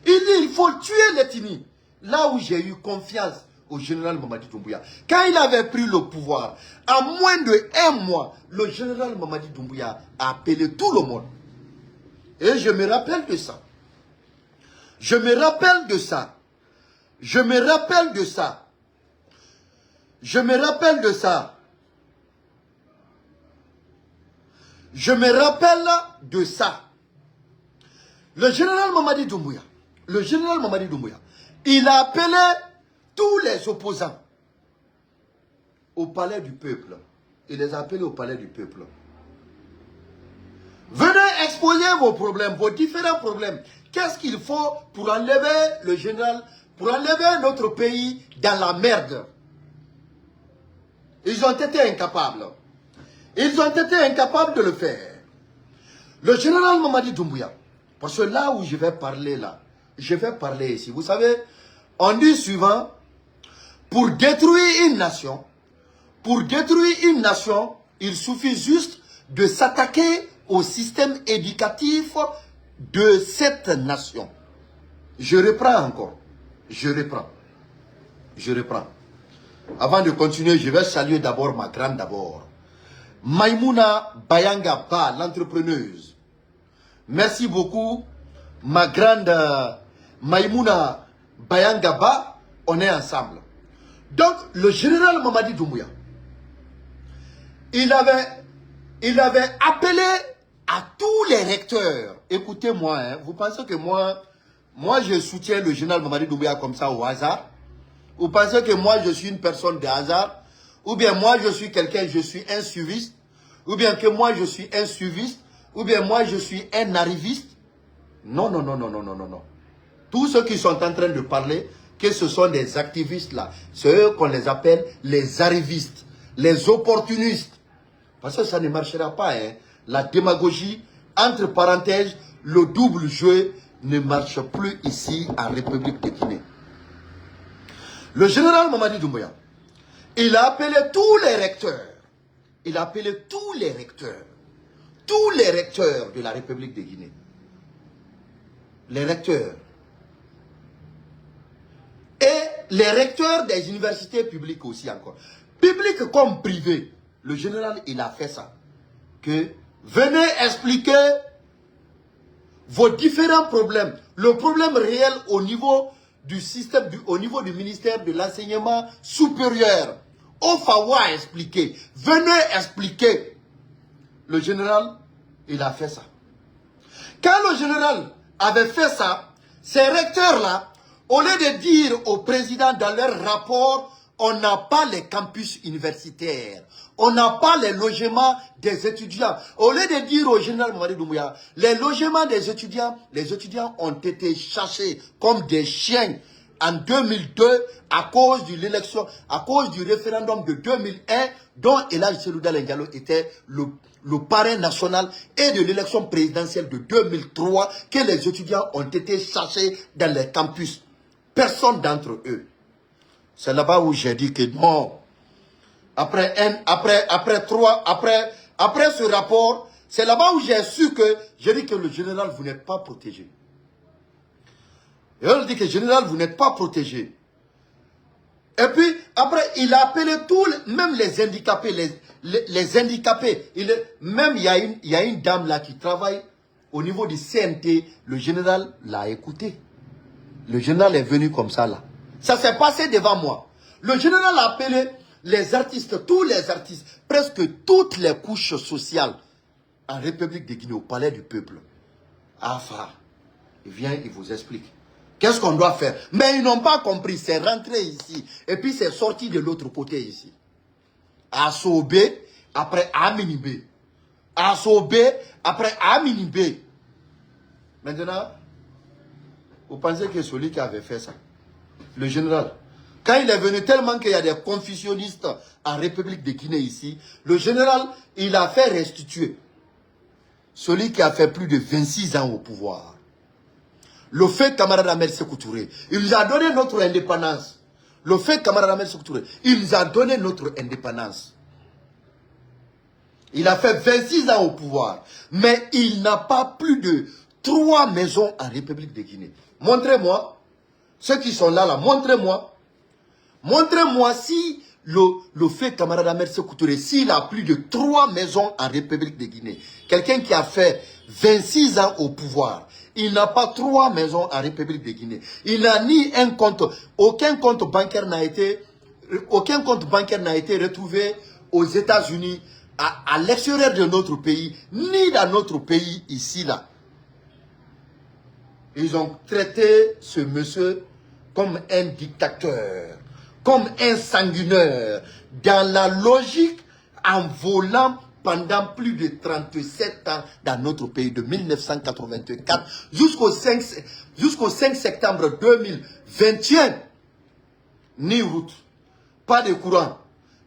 Il dit il faut tuer l'ethnie. Là où j'ai eu confiance au général Mamadi Doumbouya, quand il avait pris le pouvoir, en moins de 1 mois, le général Mamadi Doumbouya a appelé tout le monde. Et je me rappelle de ça. Je me rappelle de ça. Je me rappelle de ça. Je me rappelle de ça. Je me rappelle de ça. Le général Mamadi Doumbouya, il a appelé tous les opposants au palais du peuple. Il les a appelés au palais du peuple. Venez exposer vos problèmes, vos différents problèmes. Qu'est-ce qu'il faut pour enlever le général, pour enlever notre pays dans la merde? Ils ont été incapables. Ils ont été incapables de le faire. Le général Mamadi Doumbouya, parce que là où je vais parler là, je vais parler ici. Vous savez, on dit souvent, pour détruire une nation, il suffit juste de s'attaquer au système éducatif de cette nation. Je reprends encore. Je reprends. Avant de continuer, je vais saluer d'abord ma grande d'abord. Maïmouna Bayanga Ba, l'entrepreneuse. Merci beaucoup, ma grande Maïmouna Bayanga Ba, on est ensemble. Donc, le général Mamadi Doumbouya, il avait appelé à tous les recteurs. Écoutez-moi, hein, vous pensez que moi je soutiens le général Mamadi Doumbouya comme ça au hasard? Vous pensez que moi je suis une personne de hasard? Ou bien moi je suis quelqu'un, je suis un suiviste? Ou bien que moi je suis un suiviste? Ou bien moi je suis un arriviste? Non. Tous ceux qui sont en train de parler, que ce sont des activistes là, c'est eux qu'on les appelle les arrivistes, les opportunistes. Parce que ça ne marchera pas, hein. La démagogie, entre parenthèses, le double jeu ne marche plus ici en République de Guinée. Le général Mamadi Doumbouya, il a appelé tous les recteurs. Il a appelé tous les recteurs de la République de Guinée. Les recteurs. Et les recteurs des universités publiques aussi encore. Publiques comme privées. Le général, il a fait ça. Que venez expliquer vos différents problèmes. Le problème réel au niveau du système, au niveau du ministère de l'enseignement supérieur. Ofawa a expliqué. Venez expliquer. Le général, il a fait ça. Quand le général avait fait ça, ces recteurs-là, au lieu de dire au président dans leur rapport, on n'a pas les campus universitaires, on n'a pas les logements des étudiants. Au lieu de dire au général Mamadi Doumbouya, les logements des étudiants, les étudiants ont été chassés comme des chiens en 2002 à cause de l'élection, à cause du référendum de 2001 dont Elhadji Cellou Dalein Diallo était le parrain national et de l'élection présidentielle de 2003 que les étudiants ont été chassés dans les campus. Personne d'entre eux. C'est là-bas où j'ai dit que non. Après ce rapport, c'est là-bas où j'ai su que, j'ai dit que le général, vous n'êtes pas protégé. Et on dit que le général, vous n'êtes pas protégé. Et puis, après, il a appelé tous, même les handicapés, les handicapés. Même il y a une dame là qui travaille au niveau du CNT. Le général l'a écouté. Le général est venu comme ça là. Ça s'est passé devant moi. Le général a appelé les artistes, tous les artistes, presque toutes les couches sociales en République de Guinée, au palais du peuple. Afra, il vient, il vous explique. Qu'est-ce qu'on doit faire? Mais ils n'ont pas compris, c'est rentré ici. Et puis c'est sorti de l'autre côté ici. À Sobé, après Aminibé. À Sobé, après Aminibé. Maintenant, vous pensez que celui qui avait fait ça, le général, quand il est venu, tellement qu'il y a des confusionnistes en République de Guinée ici, le général, il a fait restituer celui qui a fait plus de 26 ans au pouvoir. Le fait camarade Ahmed Sékou Touré, il nous a donné notre indépendance. Le fait camarade Ahmed Sékou Touré, il nous a donné notre indépendance. Il a fait 26 ans au pouvoir, mais il n'a pas plus de 3 maisons en République de Guinée. Montrez-moi, ceux qui sont là, montrez-moi. Montrez-moi si le fait camarade Ahmed Sékou Touré, s'il a plus de 3 maisons en République de Guinée. Quelqu'un qui a fait 26 ans au pouvoir, il n'a pas 3 maisons en République de Guinée. Il n'a ni un compte, aucun compte bancaire n'a été retrouvé aux États-Unis, à l'extérieur de notre pays, ni dans notre pays ici, là. Ils ont traité ce monsieur comme un dictateur, comme un sanguinaire, dans la logique en volant pendant plus de 37 ans dans notre pays, de 1984 jusqu'au 5 septembre 2021. Ni route, pas de courant,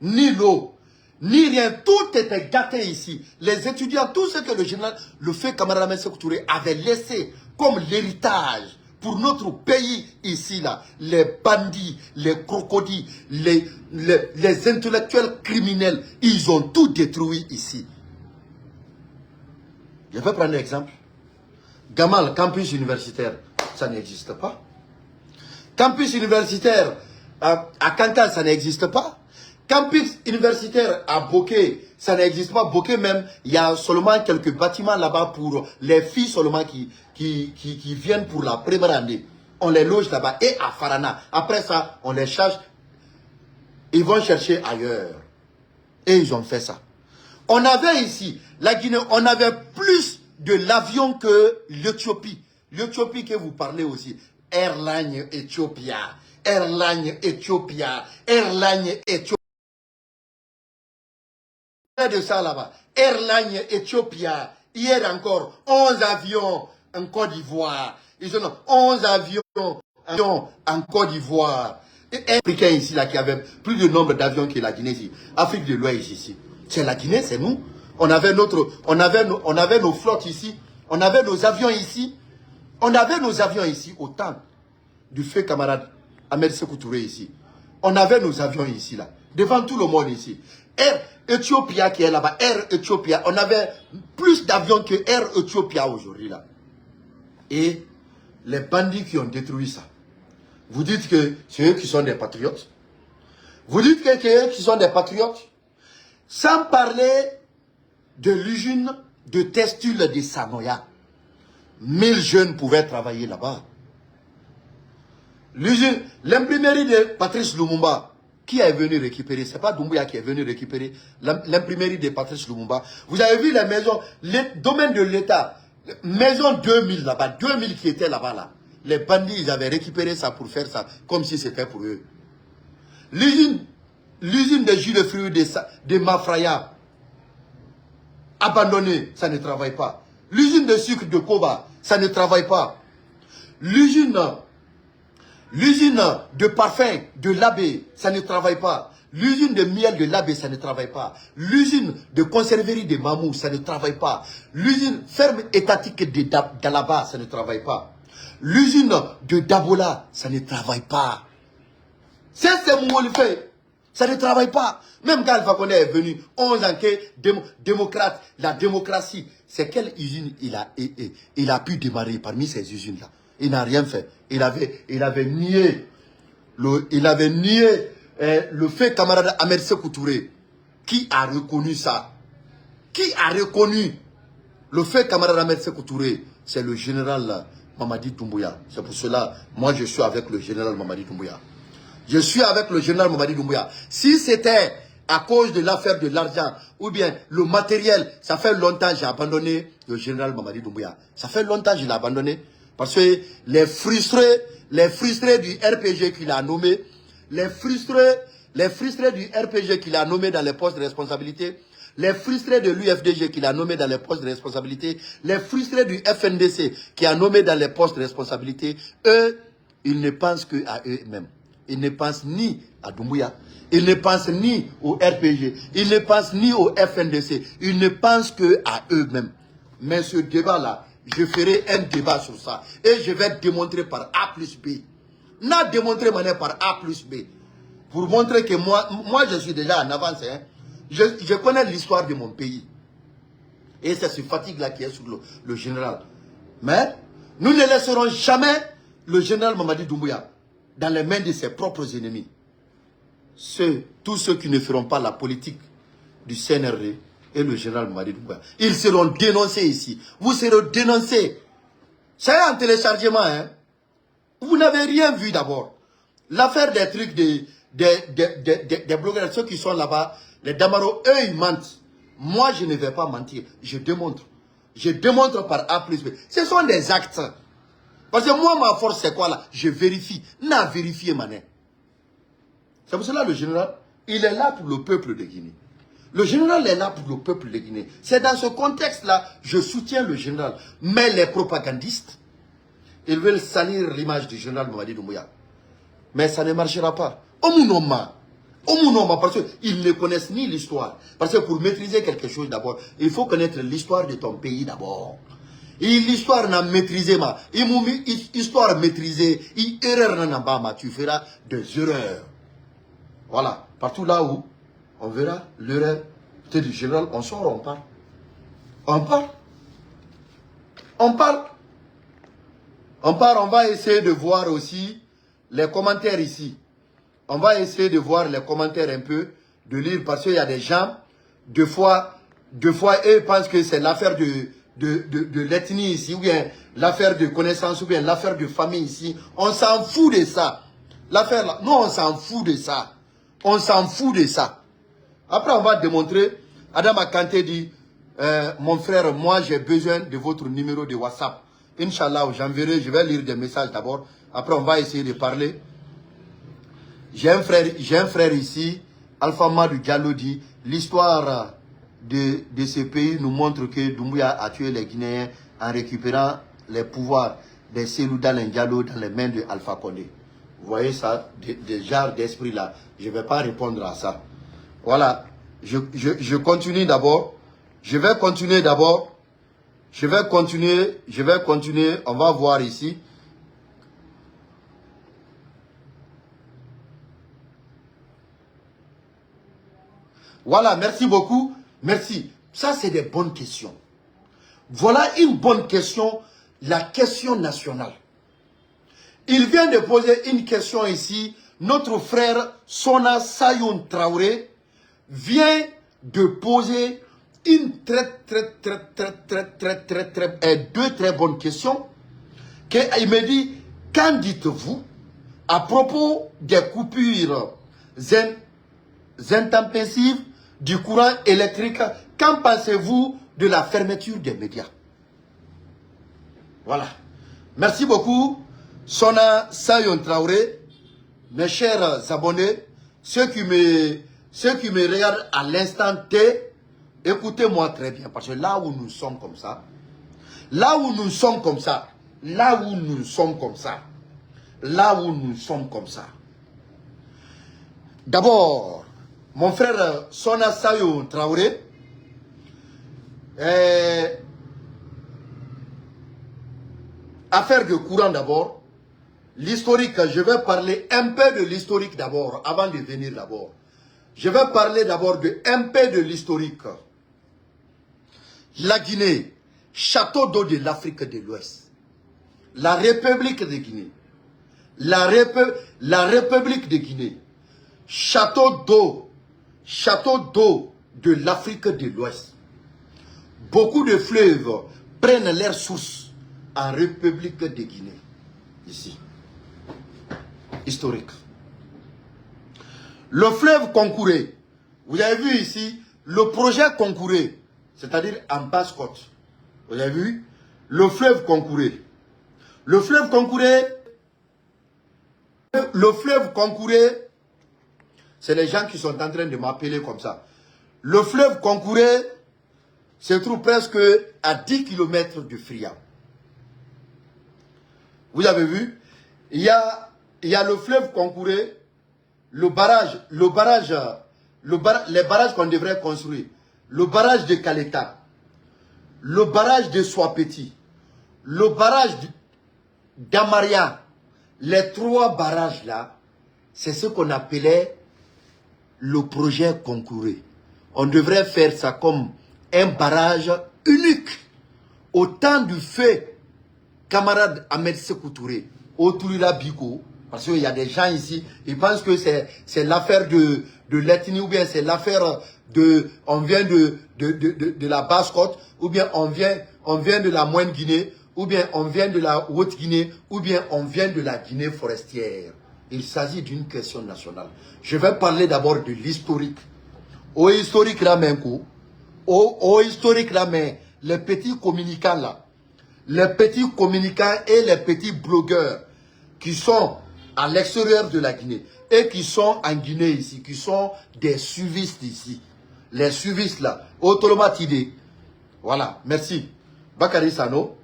ni l'eau, ni rien. Tout était gâté ici. Les étudiants, tout ce que le général, le fait camarade Ahmed Sékou Touré avait laissé comme l'héritage pour notre pays ici, là, les bandits, les crocodiles, les intellectuels criminels, ils ont tout détruit ici. Je vais prendre un exemple. Gamal, campus universitaire, ça n'existe pas. Campus universitaire à Cantal, ça n'existe pas. Campus universitaire à Bokeh, ça n'existe pas. Bokeh même, il y a seulement quelques bâtiments là-bas pour les filles seulement qui viennent pour la première année. On les loge là-bas. Et à Farana. Après ça, on les charge. Ils vont chercher ailleurs. Et ils ont fait ça. On avait ici, la Guinée, on avait plus de l'avion que l'Éthiopie. L'Éthiopie que vous parlez aussi. Airline Ethiopia. Airline Ethiopia. Airline Ethiopia. De ça là-bas. Airline Ethiopia. Hier encore, 11 avions en Côte d'Ivoire. Ils ont 11 avions en Côte d'Ivoire. Et Africains ici là qui avaient plus de nombre d'avions que la Guinée ici. Afrique de l'Ouest ici. C'est la Guinée, c'est nous. On avait nos flottes ici. On avait nos avions ici. On avait nos avions ici au temps du feu camarade Ahmed Sékou Touré ici. On avait nos avions ici là. Devant tout le monde ici. Air Ethiopia qui est là-bas. Air Ethiopia. On avait plus d'avions que Air Ethiopia aujourd'hui là. Et les bandits qui ont détruit ça. Vous dites que c'est eux qui sont des patriotes. Vous dites que c'est eux qui sont des patriotes. Sans parler de l'usine de textile de Sanoya. 1000 jeunes pouvaient travailler là-bas. L'usine, l'imprimerie de Patrice Lumumba, qui est venu récupérer? C'est pas Doumbouya qui est venu récupérer l'imprimerie de Patrice Lumumba. Vous avez vu les maisons, les domaines de l'État, maison 2000 là-bas, 2000 qui étaient là-bas là. Les bandits, ils avaient récupéré ça pour faire ça, comme si c'était pour eux. L'usine de jus de fruits de Mafraya, abandonnée, ça ne travaille pas. L'usine de sucre de Koba, ça ne travaille pas. L'usine de parfum de l'Abbé, ça ne travaille pas. L'usine de miel de l'Abbé, ça ne travaille pas. L'usine de conserverie de Mamou, ça ne travaille pas. L'usine ferme étatique de Dalaba, ça ne travaille pas. L'usine de Dabola, ça ne travaille pas. C'est ce fait. Ça ne travaille pas. Même quand Alpha Condé est venu, 11 ans que démocrate, la démocratie, c'est quelle usine il a pu démarrer parmi ces usines-là? Il n'a rien fait. Il avait nié le fait camarade Ahmed Sékou Touré. Qui a reconnu ça? Qui a reconnu le fait camarade Ahmed Sékou Touré? C'est le général Mamadi Doumbouya. C'est pour cela, moi je suis avec le général Mamadi Doumbouya. Je suis avec le général Mamadi Doumbouya. Si c'était à cause de l'affaire de l'argent ou bien le matériel, ça fait longtemps que j'ai abandonné le général Mamadi Doumbouya. Ça fait longtemps que je l'ai abandonné. Parce que les frustrés du RPG qu'il a nommé, les frustrés du RPG qu'il a nommé dans les postes de responsabilité, les frustrés de l'UFDG qu'il a nommé dans les postes de responsabilité, les frustrés du FNDC qui a nommé dans les postes de responsabilité, eux, ils ne pensent qu'à eux-mêmes. Ils ne pensent ni à Doumbouya, ils ne pensent ni au RPG, ils ne pensent ni au FNDC, ils ne pensent qu'à eux-mêmes. Mais ce débat-là, je ferai un débat sur ça. Et je vais démontrer par A plus B. N'a démontré par A plus B. Pour montrer que moi je suis déjà en avance. Hein. Je connais l'histoire de mon pays. Et c'est ce fatigue-là qui est sur le général. Mais nous ne laisserons jamais le général Mamadi Doumbouya dans les mains de ses propres ennemis. Tous ceux qui ne feront pas la politique du CNRD et le général Mamadi Doumbouya. Ils seront dénoncés ici. Vous serez dénoncés. C'est un téléchargement. Hein. Vous n'avez rien vu d'abord. L'affaire des trucs des blogueurs, ceux qui sont là-bas, les Damaro, eux, ils mentent. Moi, je ne vais pas mentir. Je démontre. Je démontre par A plus B. Ce sont des actes. Parce que moi, ma force, c'est quoi là? Je vérifie. N'a vérifié, mané. C'est pour cela le général, il est là pour le peuple de Guinée. Le général est là pour le peuple de Guinée. C'est dans ce contexte-là, je soutiens le général. Mais les propagandistes, ils veulent salir l'image du général Mamadi Doumbouya. Mais ça ne marchera pas. Omunoma, parce qu'ils ne connaissent ni l'histoire. Parce que pour maîtriser quelque chose d'abord, il faut connaître l'histoire de ton pays d'abord. Et l'histoire n'a maîtrisé, histoire maîtrisée, erreur n'a pas, tu feras des erreurs. Voilà, partout là où on verra l'erreur du général, on sort, on parle. On parle. On parle. On parle, on va essayer de voir aussi les commentaires ici. On va essayer de voir les commentaires un peu, de lire, parce qu'il y a des gens, deux fois, eux pensent que c'est l'affaire de l'ethnie ici, ou bien l'affaire de connaissance, ou bien l'affaire de famille ici. On s'en fout de ça. L'affaire là, nous on s'en fout de ça. On s'en fout de ça. Après on va démontrer, Adam Kanté dit, mon frère, moi j'ai besoin de votre numéro de WhatsApp. Inch'Allah, j'enverrai, je vais lire des messages d'abord. Après on va essayer de parler. J'ai un frère ici, Alpha Madou Diallo dit, l'histoire de ce pays nous montre que Doumbouya a tué les Guinéens en récupérant les pouvoirs des Selouda Diallo dans les mains de Alpha Condé. Vous voyez ça, des genres d'esprit là. Je ne vais pas répondre à ça. Voilà, je continue d'abord. Je vais continuer d'abord. Je vais continuer. On va voir ici. Voilà, merci beaucoup. Merci. Ça, c'est des bonnes questions. Voilà une bonne question, la question nationale. Il vient de poser une question ici. Notre frère Sona Sayoun Traoré vient de poser une deux très bonnes questions. Il me dit, qu'en dites-vous à propos des coupures intempestives du courant électrique? Qu'en pensez-vous de la fermeture des médias? Voilà. Merci beaucoup, Sona Sayoun Traoré. Mes chers abonnés, ceux qui me regardent à l'instant T, écoutez-moi très bien, parce que là où nous sommes comme ça, d'abord, mon frère Sona Sayoun Traoré, affaire de courant d'abord, l'historique, je vais parler un peu de l'historique d'abord, avant de venir d'abord. Je vais parler d'abord un peu de l'historique. La Guinée, château d'eau de l'Afrique de l'Ouest. La République de Guinée. La République de Guinée. Château d'eau de l'Afrique de l'Ouest. Beaucoup de fleuves prennent leur source en République de Guinée. Ici. Historique. Le fleuve Concouré. Vous avez vu ici, le projet Concouré, c'est-à-dire en Basse-Côte. Vous avez vu? Le fleuve Concouré. Le fleuve Concouré, c'est les gens qui sont en train de m'appeler comme ça. Le fleuve Concouré se trouve presque à 10 km de Fria. Vous avez vu, il y a le fleuve Concouré, les barrages qu'on devrait construire, le barrage de Kaleta, le barrage de Soapeti, le barrage d'Amaria, les 3 barrages là, c'est ce qu'on appelait le projet Concouré. On devrait faire ça comme un barrage unique. Au temps du feu, camarade Ahmed Sékou Touré, au Toulila Biko, parce qu'il y a des gens ici, ils pensent que c'est l'affaire de l'ethnie, ou bien c'est l'affaire de, on vient de la Basse-Côte, ou bien on vient de la Moyenne-Guinée, ou bien on vient de la Haute-Guinée, ou bien on vient de la Guinée forestière. Il s'agit d'une question nationale. Je vais parler d'abord de l'historique. Au historique là, au historique là, mais les petits communicants là, les petits communicants et les petits blogueurs qui sont à l'extérieur de la Guinée et qui sont en Guinée ici, qui sont des suivistes ici. Les suivistes là, Otolomatide. Voilà, merci. Bakary Sano.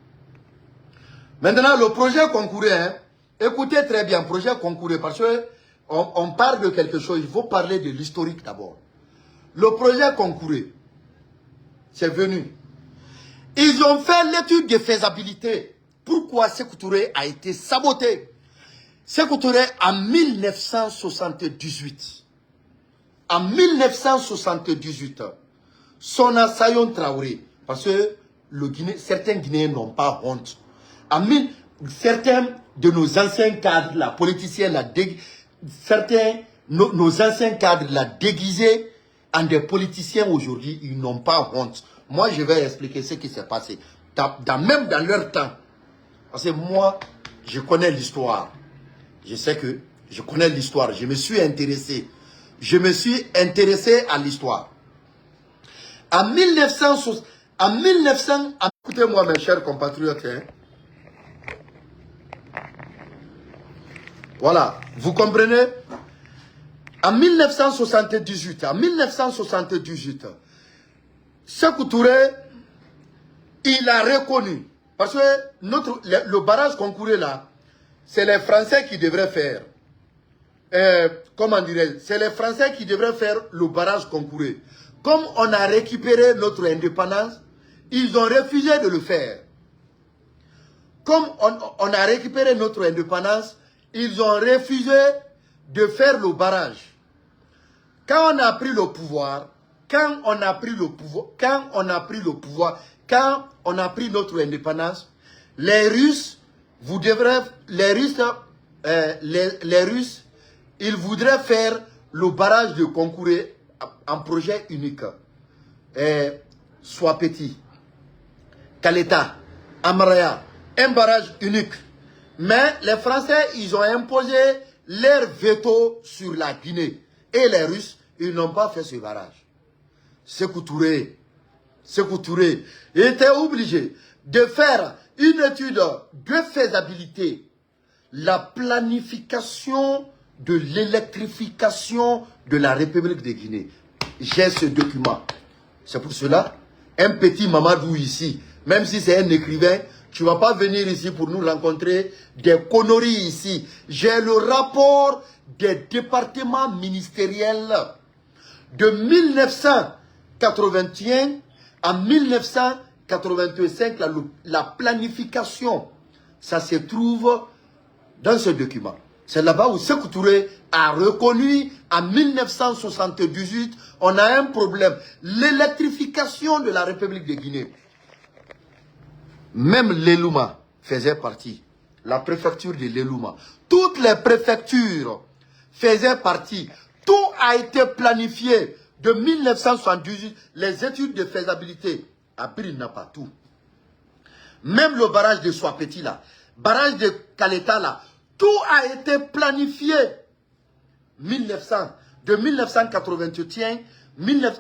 Maintenant, le projet Concouré, hein, écoutez très bien, projet Concouré, parce que on parle de quelque chose, il faut parler de l'historique d'abord. Le projet Concouré, c'est venu. Ils ont fait l'étude de faisabilité. Pourquoi Sékou Touré a été saboté? Sékou Touré, en 1978, son assaillant Traoré, parce que certains Guinéens n'ont pas honte. Certains de nos anciens cadres, la politiciens, nos anciens cadres la déguisés en des politiciens aujourd'hui, ils n'ont pas honte. Moi, je vais expliquer ce qui s'est passé. Même dans leur temps. Parce que moi, je connais l'histoire. Je sais que je connais l'histoire. Je me suis intéressé. À l'histoire. En 1960, écoutez-moi mes chers compatriotes. Hein. Voilà, vous comprenez? En 1978, Sékou Touré, il a reconnu, parce que le barrage Concouré là, c'est les Français qui devraient faire. Comment dirais-je? C'est les Français qui devraient faire le barrage Concouré. Comme on a récupéré notre indépendance, ils ont refusé de le faire. Comme on a récupéré notre indépendance, ils ont refusé de faire le barrage. Quand on a pris le pouvoir, quand on a pris notre indépendance, les Russes, ils voudraient faire le barrage de Concouré en projet unique. Soapeti, Kaleta, Amraya, un barrage unique. Mais les Français, ils ont imposé leur veto sur la Guinée. Et les Russes, ils n'ont pas fait ce barrage. Sékou Touré, il était obligé de faire une étude de faisabilité, la planification de l'électrification de la République de Guinée. J'ai ce document. C'est pour cela, un petit Mamadou ici, même si c'est un écrivain, tu ne vas pas venir ici pour nous rencontrer des conneries ici. J'ai le rapport des départements ministériels de 1981 à 1985. La planification, ça se trouve dans ce document. C'est là-bas où Sékou Touré a reconnu en 1978, on a un problème. L'électrification de la République de Guinée. Même l'Elouma faisait partie. La préfecture de l'Elouma. Toutes les préfectures faisaient partie. Tout a été planifié de 1978. Les études de faisabilité. Abri n'a pas tout. Même le barrage de Soapeti là. Barrage de Kaleta là. Tout a été planifié. De 1981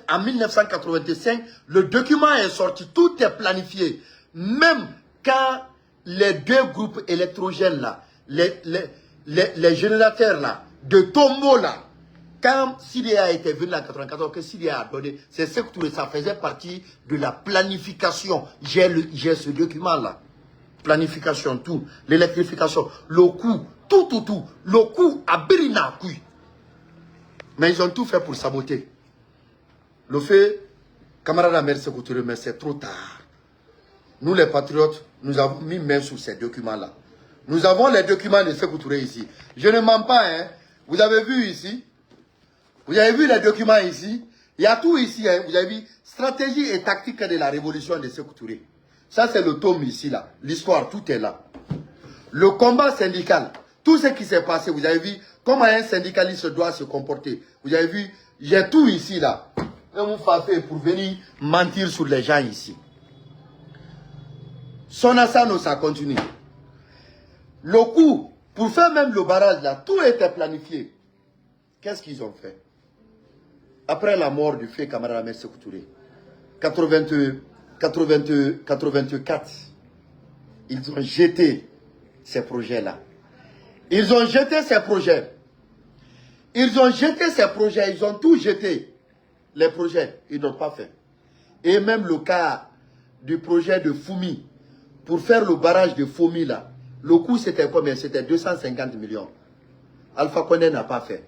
à 1985, le document est sorti. Tout est planifié. Même quand les deux groupes électrogènes là, les générateurs là, de Tombo là, Quand Sidéa était venu en 94, que Sidéa a donné, c'est ce que ça faisait partie de la planification. J'ai ce document-là. Planification, tout. L'électrification, le coût, tout. Le coût a Birina. Mais ils ont tout fait pour saboter. Le fait, camarade Amer Sékou Touré, mais c'est trop tard. Nous les patriotes, nous avons mis main sur ces documents-là. Nous avons les documents de Sékou Touré ici. Je ne mens pas, hein. Vous avez vu ici. Vous avez vu les documents ici. Il y a tout ici, hein. Vous avez vu stratégie et tactique de la révolution de Sékou Touré. Ça, c'est le tome ici, là. L'histoire, tout est là. Le combat syndical, tout ce qui s'est passé, vous avez vu comment un syndicaliste doit se comporter. Vous avez vu, j'ai tout ici, là. Et vous faites pour venir mentir sur les gens ici. Sonasano, ça continue. Le coup, pour faire même le barrage, là, tout était planifié. Qu'est-ce qu'ils ont fait? Après la mort du fait camarade Ahmed Sékou Touré, 84, ils ont jeté ces projets-là. Ils ont jeté ces projets. Ils ont jeté ces projets. Ils ont tout jeté. Les projets, ils n'ont pas fait. Et même le cas du projet de Foumi, pour faire le barrage de Foumi là, le coût c'était combien? C'était 250 millions. Alpha Condé n'a pas fait.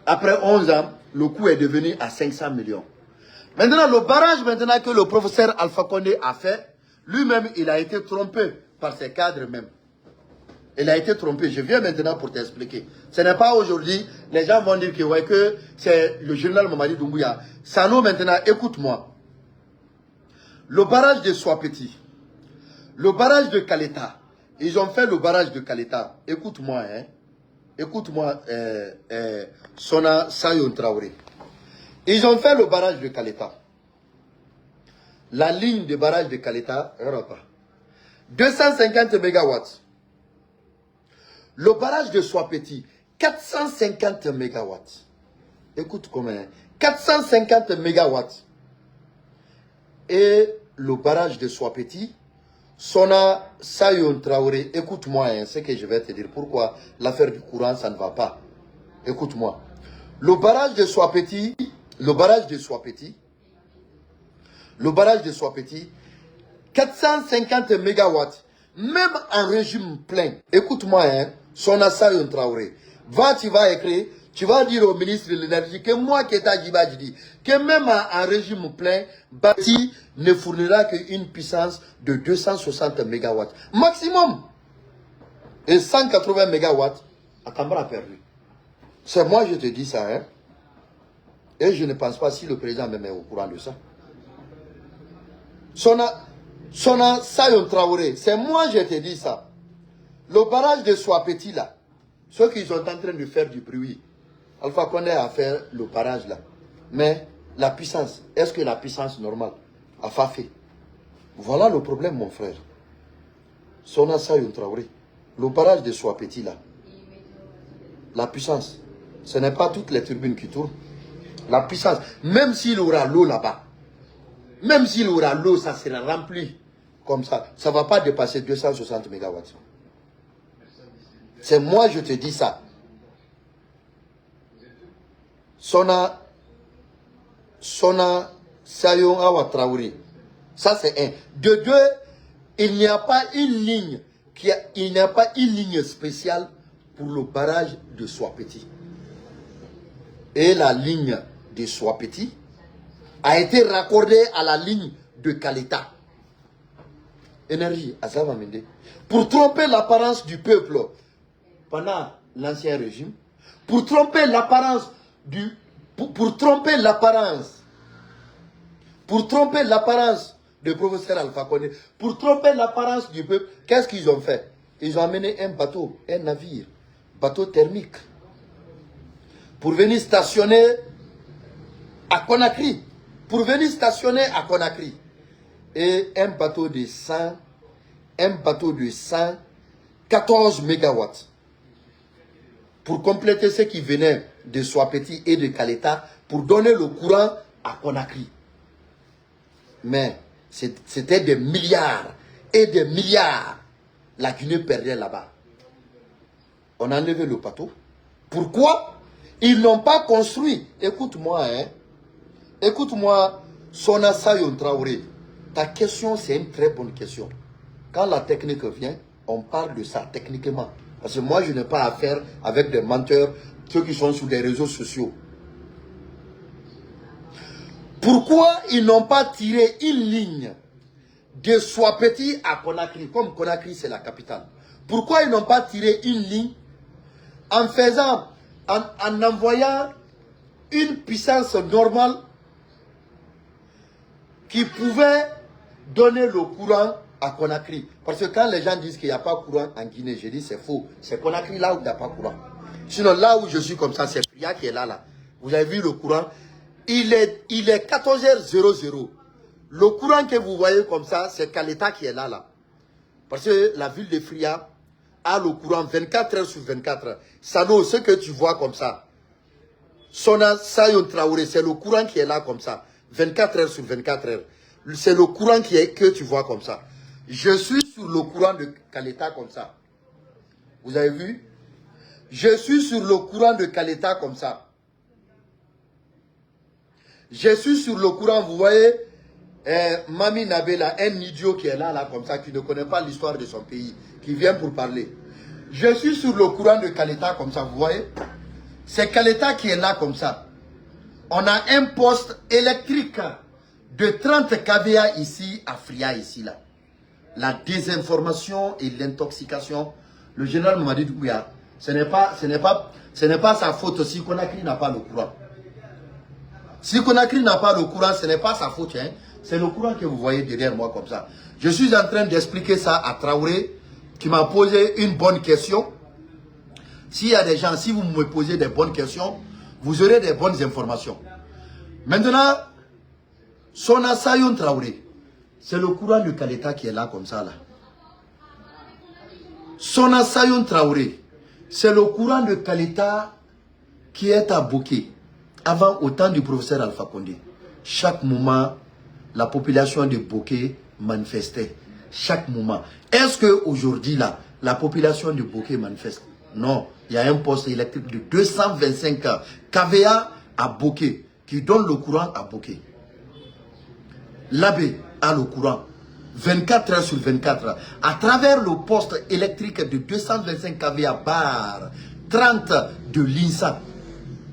Après 11 ans, le coût est devenu à 500 millions. Maintenant, le barrage maintenant que le professeur Alpha Condé a fait, lui-même, il a été trompé par ses cadres même. Il a été trompé. Je viens maintenant pour t'expliquer. Ce n'est pas aujourd'hui, les gens vont dire que, ouais, que c'est le général Mamadi Doumbouya. Sano maintenant, écoute-moi. Le barrage de Soapeti, le barrage de Kaleta, ils ont fait le barrage de Kaleta. Écoute-moi, hein. Écoute-moi, Sona Sayon Traoré. Ils ont fait le barrage de Kaleta. La ligne de barrage de Kaleta, 250 mégawatts. Le barrage de Soapeti, 450 mégawatts. Écoute combien? 450 mégawatts. Et le barrage de Soapeti, Sona Sayon Traoré, écoute-moi, hein, ce que je vais te dire. Pourquoi l'affaire du courant, ça ne va pas. Écoute-moi. Le barrage de Soapeti, le barrage de Soapeti, 450 mégawatts, même en régime plein. Écoute-moi, hein, Sona Sayon Traoré. Tu vas écrire, tu vas dire au ministre de l'énergie que moi, Keta Djiba, je dis que même en régime plein, Bati ne fournira qu'une puissance de 260 mégawatts. Maximum. Et 180 mégawatts, Akambra a perdu. C'est moi, je te dis ça, hein. Et je ne pense pas si le président même est au courant de ça. Sona Sayon Traoré, c'est moi, je te dis ça. Le barrage de Soapeti, là, ceux qui sont en train de faire du bruit, Alpha Condé a fait le barrage là. Mais la puissance, est-ce que la puissance normale a pas fait? Voilà le problème, mon frère. Sona Sayon Traoré. Le barrage de Soapeti là. La puissance. Ce n'est pas toutes les turbines qui tournent. La puissance. Même s'il aura l'eau là-bas. Même s'il aura l'eau, ça sera rempli. Comme ça. Ça ne va pas dépasser 260 mégawatts. C'est moi, je te dis ça. Sona Sayon Awa Traoré. Ça c'est un. De deux, il n'y a pas une ligne spéciale pour le barrage de Soapeti. Et la ligne de Soapeti a été raccordée à la ligne de Kaleta. Énergie, à ça va m'aider. Pour tromper l'apparence du peuple pendant l'ancien régime, pour tromper l'apparence pour tromper l'apparence du professeur Alpha Condé, pour tromper l'apparence du peuple, qu'est-ce qu'ils ont fait? Ils ont amené un bateau, un navire, bateau thermique, pour venir stationner à Conakry. Et un bateau de 114 mégawatts. Pour compléter ce qui venait de Soapeti et de Kaleta, pour donner le courant à Conakry. Mais c'était des milliards et des milliards. La Guinée perdait là-bas. On a enlevé le bateau. Pourquoi? Ils n'ont pas construit. Écoute-moi, hein. Écoute-moi, Sona Sayon Traoré. Ta question, c'est une très bonne question. Quand la technique vient, on parle de ça techniquement. Parce que moi, je n'ai pas affaire avec des menteurs, ceux qui sont sur les réseaux sociaux. Pourquoi ils n'ont pas tiré une ligne de Soapeti à Conakry, comme Conakry c'est la capitale? Pourquoi ils n'ont pas tiré une ligne en faisant, en envoyant une puissance normale qui pouvait donner le courant à Conakry? Parce que quand les gens disent qu'il n'y a pas de courant en Guinée, je dis c'est faux. C'est Conakry là où il n'y a pas de courant. Sinon là où je suis comme ça, c'est Fria qui est là. Vous avez vu le courant? Il est 14h00. Le courant que vous voyez comme ça, c'est Kaleta qui est là. Parce que la ville de Fria a le courant 24 heures sur 24 heures. Sano, ce que tu vois comme ça, Sona Sayon Traoré, c'est le courant qui est là comme ça. 24 heures sur 24 heures. C'est le courant que tu vois comme ça. Je suis sur le courant de Kaleta comme ça. Vous avez vu? Je suis sur le courant de Kaleta comme ça. Je suis sur le courant, vous voyez, Mami Nabela, un idiot qui est là comme ça, qui ne connaît pas l'histoire de son pays, qui vient pour parler. Je suis sur le courant de Kaleta comme ça, vous voyez. C'est Kaleta qui est là comme ça. On a un poste électrique de 30 kVA ici, à Fria, ici, là. La désinformation et l'intoxication. Le général Mamadi Doumbouya, ce n'est pas sa faute si Conakry n'a pas le courant. Si Conakry n'a pas le courant, ce n'est pas sa faute. Hein. C'est le courant que vous voyez derrière moi comme ça. Je suis en train d'expliquer ça à Traoré, qui m'a posé une bonne question. S'il y a des gens, si vous me posez des bonnes questions, vous aurez des bonnes informations. Maintenant, Sona Sayon Traoré, c'est le courant de Kaleta qui est là comme ça. Là. Sona Sayon Traoré, c'est le courant de Kaleta qui est à Bouké. Avant, au temps du professeur Alpha Condé, chaque moment, la population de Bouké manifestait. Chaque moment. Est-ce qu'aujourd'hui, là, la population de Bouké manifeste? Non. Il y a un poste électrique de 225 kVA à Bouké, qui donne le courant à Bouké. L'abbé a le courant. 24 heures sur 24 heures. À travers le poste électrique de 225 kVA bar 30 de l'INSA.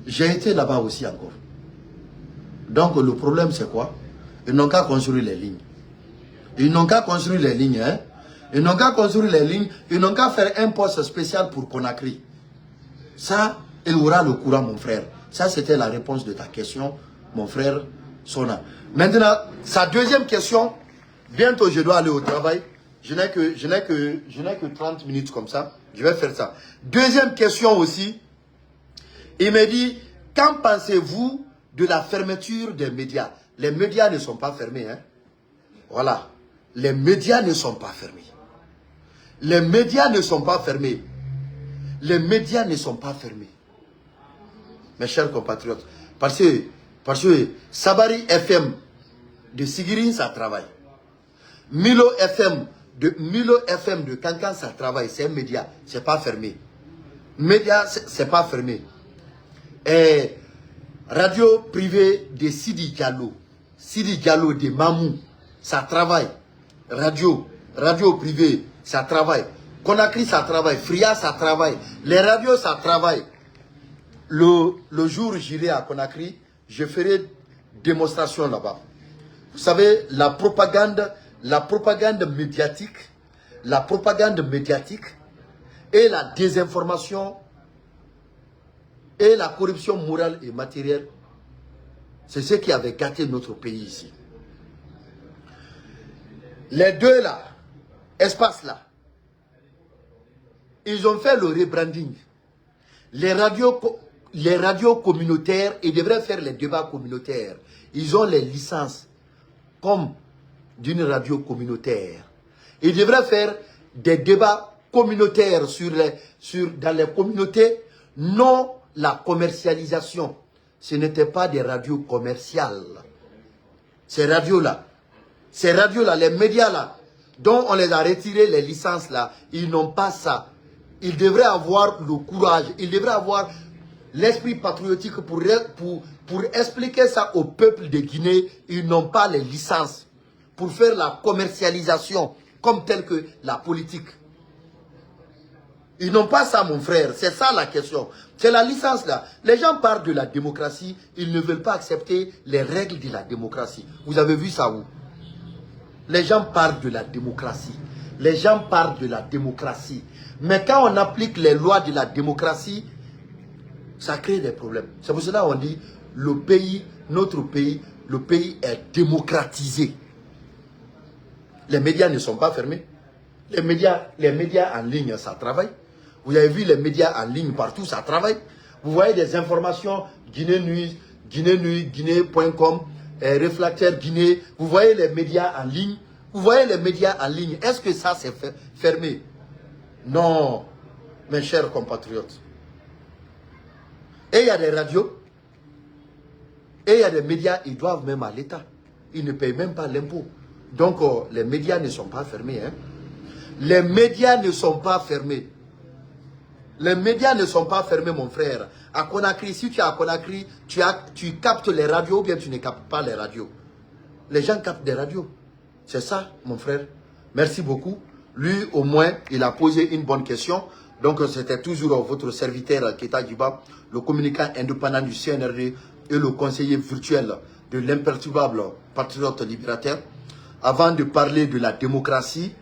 J'ai été là-bas aussi encore. Donc le problème c'est quoi? Ils n'ont qu'à construire les lignes. Ils n'ont qu'à construire les lignes. Hein? Ils n'ont qu'à construire les lignes. Ils n'ont qu'à faire un poste spécial pour Conakry. Ça, il aura le courant, mon frère. Ça, c'était la réponse de ta question, mon frère Sona. Maintenant, sa deuxième question. Bientôt, je dois aller au travail. Je n'ai que 30 minutes comme ça. Je vais faire ça. Deuxième question aussi. Il me dit, qu'en pensez-vous de la fermeture des médias? Les médias ne sont pas fermés. Hein? Voilà. Les médias ne sont pas fermés. Les médias ne sont pas fermés. Les médias ne sont pas fermés. Mes chers compatriotes. Parce que Sabari FM de Sigirine, ça travaille. Milo FM de Kankan, ça travaille. C'est un média. C'est pas fermé. Média, c'est pas fermé. Et radio privée de Sidi Diallo de Mamou, ça travaille. Radio privée, ça travaille. Conakry, ça travaille. Fria, ça travaille. Les radios, ça travaille. Le jour où j'irai à Conakry, je ferai démonstration là-bas. Vous savez, la propagande médiatique et la désinformation et la corruption morale et matérielle, c'est ce qui avait gâté notre pays ici. Les deux là, espaces là, ils ont fait le rebranding. Les radios communautaires, ils devraient faire les débats communautaires. Ils ont les licences comme d'une radio communautaire. Ils devraient faire des débats communautaires dans les communautés, non la commercialisation. Ce n'était pas des radios commerciales. Ces radios-là, les médias-là, dont on les a retiré les licences là, ils n'ont pas ça. Ils devraient avoir le courage, ils devraient avoir l'esprit patriotique pour expliquer ça au peuple de Guinée. Ils n'ont pas les licences pour faire la commercialisation comme telle que la politique. Ils n'ont pas ça, mon frère. C'est ça la question. C'est la licence là. Les gens parlent de la démocratie. Ils ne veulent pas accepter les règles de la démocratie. Vous avez vu ça où? Les gens parlent de la démocratie. Les gens parlent de la démocratie. Mais quand on applique les lois de la démocratie, ça crée des problèmes. C'est pour cela qu'on dit, le pays, notre pays, le pays est démocratisé. Les médias ne sont pas fermés. Les médias en ligne, ça travaille. Vous avez vu les médias en ligne partout, ça travaille. Vous voyez des informations, Guinée Nuit, Guinée.com, Réfractaire Guinée. Vous voyez les médias en ligne. Vous voyez les médias en ligne. Est-ce que ça c'est fermé? Non, mes chers compatriotes. Et il y a des radios. Et il y a des médias, ils doivent même à l'État. Ils ne payent même pas l'impôt. Donc les médias ne sont pas fermés. Hein? Les médias ne sont pas fermés. Les médias ne sont pas fermés, mon frère. À Conakry, si tu es à Conakry, tu captes les radios ou bien tu ne captes pas les radios. Les gens captent des radios. C'est ça, mon frère. Merci beaucoup. Lui, au moins, il a posé une bonne question. Donc, c'était toujours votre serviteur, Keita Djiba, le communicant indépendant du CNRD et le conseiller virtuel de l'imperturbable patriote libérateur. Avant de parler de la démocratie,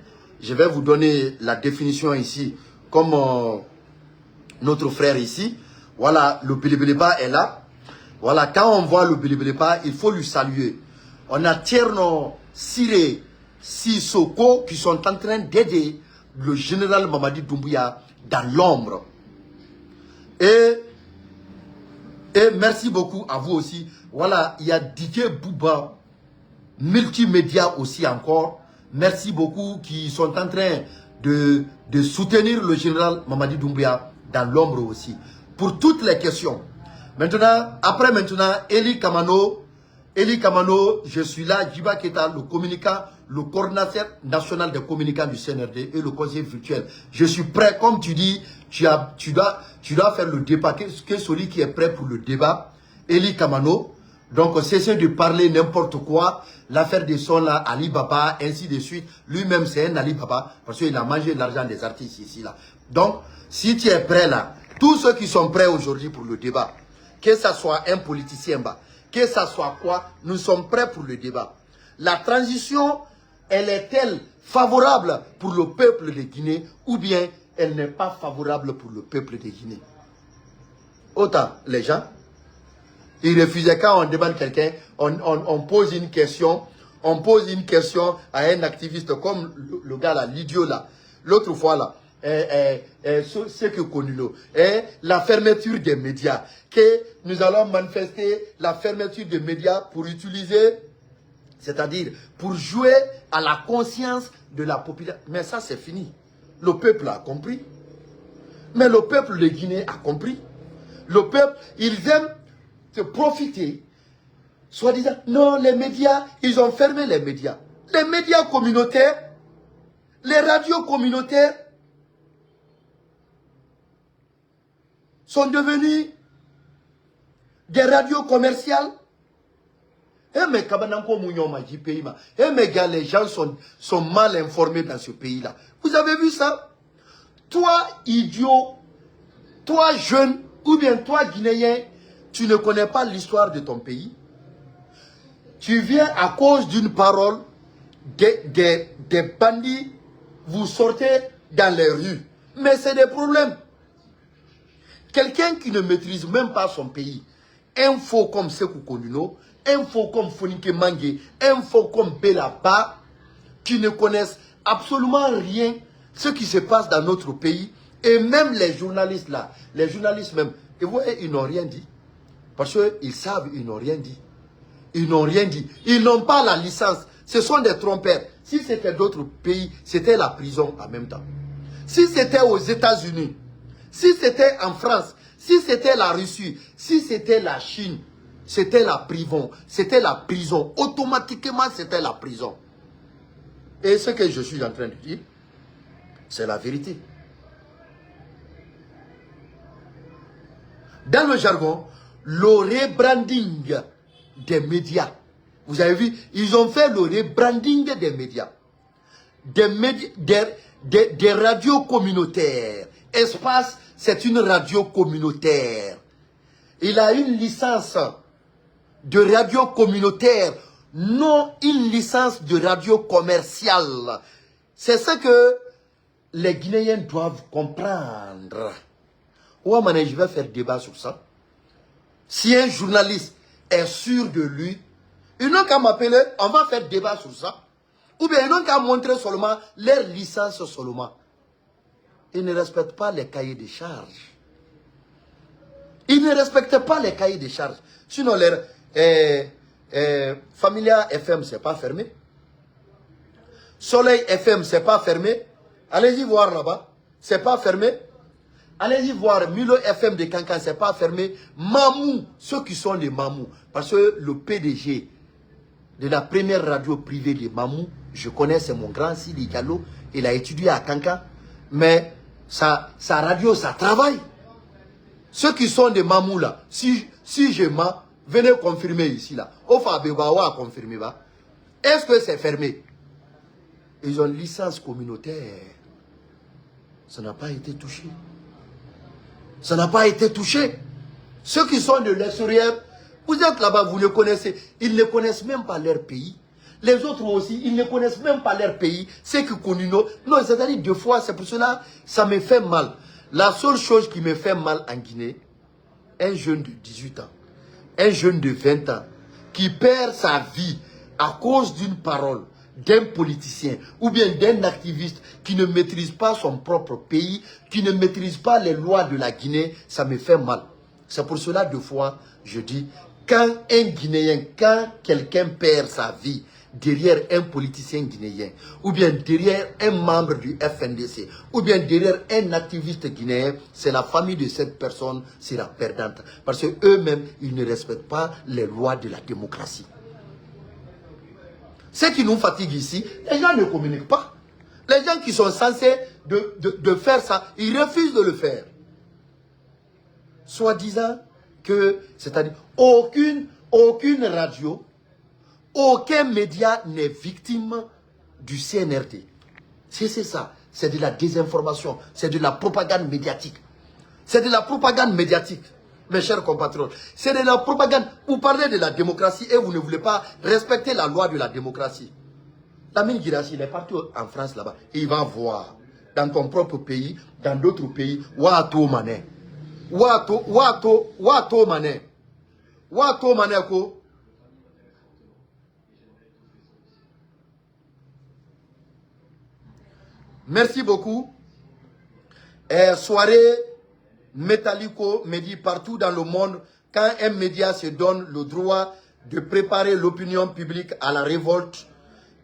je vais vous donner la définition ici, comme notre frère ici. Voilà, le Bilibeliba est là. Voilà, quand on voit le Bilibeliba, il faut lui saluer. On a Tierno, Siré, Sissoko qui sont en train d'aider le général Mamadi Doumbouya dans l'ombre. Et merci beaucoup à vous aussi. Voilà, il y a Didier Bouba, multimédia aussi encore. Merci beaucoup qui sont en train de soutenir le général Mamadi Doumbouya dans l'ombre aussi. Pour toutes les questions. Maintenant, Eli Kamano, je suis là, Djiba Keita, le communicant, le coordinateur national des communicants du CNRD et le conseiller virtuel. Je suis prêt, comme tu dis, tu dois faire le débat, que celui qui est prêt pour le débat, Eli Kamano. Donc, cessez de parler n'importe quoi. L'affaire des sons là, Ali Baba, ainsi de suite. Lui-même, c'est un Ali Baba, parce qu'il a mangé l'argent des artistes ici, là. Donc, si tu es prêt là, tous ceux qui sont prêts aujourd'hui pour le débat, que ce soit un politicien bas, que ce soit quoi, nous sommes prêts pour le débat. La transition, elle est-elle favorable pour le peuple de Guinée ou bien elle n'est pas favorable pour le peuple de Guinée? Autant, les gens, ils refusaient quand on demande quelqu'un, on pose une question, à un activiste comme le gars là, l'idiot là, l'autre fois là, ce que connu nous, la fermeture des médias, que nous allons manifester la fermeture des médias pour utiliser, c'est-à-dire pour jouer à la conscience de la population. Mais ça c'est fini. Le peuple a compris. Mais le peuple de Guinée a compris. Le peuple, ils aiment se profiter, soi-disant, non, les médias, ils ont fermé les médias. Les médias communautaires, les radios communautaires sont devenus des radios commerciales. Mais gars, les gens sont mal informés dans ce pays-là. Vous avez vu ça? Toi, idiot, toi, jeune, ou bien toi, Guinéen, tu ne connais pas l'histoire de ton pays. Tu viens à cause d'une parole, des bandits, vous sortez dans les rues. Mais c'est des problèmes. Quelqu'un qui ne maîtrise même pas son pays, info comme Sekou Konuno, info comme Fonike Mangue, info comme Belaba, qui ne connaissent absolument rien ce qui se passe dans notre pays. Et même les journalistes là, les journalistes même, et vous voyez, ils n'ont rien dit. Parce qu'ils savent, ils n'ont rien dit. Ils n'ont rien dit. Ils n'ont pas la licence. Ce sont des trompeurs. Si c'était d'autres pays, c'était la prison en même temps. Si c'était aux États-Unis, si c'était en France, si c'était la Russie, si c'était la Chine, c'était la prison. C'était la prison. Automatiquement, c'était la prison. Et ce que je suis en train de dire, c'est la vérité. Dans le jargon, le rebranding des médias. Vous avez vu, ils ont fait le rebranding des médias. Des radios communautaires. Espace, c'est une radio communautaire. Il a une licence de radio communautaire, non une licence de radio commerciale. C'est ce que les Guinéens doivent comprendre. Ouamane, je vais faire débat sur ça. Si un journaliste est sûr de lui, ils n'ont qu'à m'appeler, on va faire débat sur ça. Ou bien ils n'ont qu'à montrer seulement leur licence seulement. Ils ne respectent pas les cahiers de charges. Ils ne respectent pas les cahiers de charges. Sinon, leur Familia FM, c'est pas fermé. Soleil FM, c'est pas fermé. Allez-y voir là-bas. C'est pas fermé. Allez-y voir Milo FM de Cancan, c'est pas fermé. Mamou, ceux qui sont des Mamou. Parce que le PDG de la première radio privée de Mamou, je connais, c'est mon grand Sidi Diallo. Il a étudié à Cancan. Mais sa radio, ça travaille. Ceux qui sont des Mamou là, si je mens, venez confirmer ici là. Ofa Bebawa a confirmé. Est-ce que c'est fermé? Ils ont une licence communautaire. Ça n'a pas été touché. Ça n'a pas été touché. Ceux qui sont de l'extérieur, vous êtes là-bas, vous les connaissez. Ils ne connaissent même pas leur pays. Les autres aussi, ils ne connaissent même pas leur pays. C'est que connu non, c'est-à-dire deux fois, c'est pour cela, ça me fait mal. La seule chose qui me fait mal en Guinée, un jeune de 18 ans, un jeune de 20 ans, qui perd sa vie à cause d'une parole d'un politicien ou bien d'un activiste qui ne maîtrise pas son propre pays, qui ne maîtrise pas les lois de la Guinée, ça me fait mal. C'est pour cela, deux fois, je dis, quand un Guinéen, quand quelqu'un perd sa vie derrière un politicien guinéen, ou bien derrière un membre du FNDC, ou bien derrière un activiste guinéen, c'est la famille de cette personne qui sera perdante. Parce qu'eux-mêmes, ils ne respectent pas les lois de la démocratie. Ce qui nous fatigue ici, les gens ne communiquent pas. Les gens qui sont censés de faire ça, ils refusent de le faire. Soi-disant que, c'est-à-dire, aucune radio, aucun média n'est victime du CNRD. C'est ça. C'est de la désinformation. C'est de la propagande médiatique. C'est de la propagande médiatique, mes chers compatriotes. C'est de la propagande. Vous parlez de la démocratie et vous ne voulez pas respecter la loi de la démocratie. Lamine Guirassy, il est parti en France là-bas. Il va voir dans ton propre pays, dans d'autres pays, Wato Mané. Wato Mané. Wato Mané ko. Merci beaucoup. Soirée métallico, me dit partout dans le monde, quand un média se donne le droit de préparer l'opinion publique à la révolte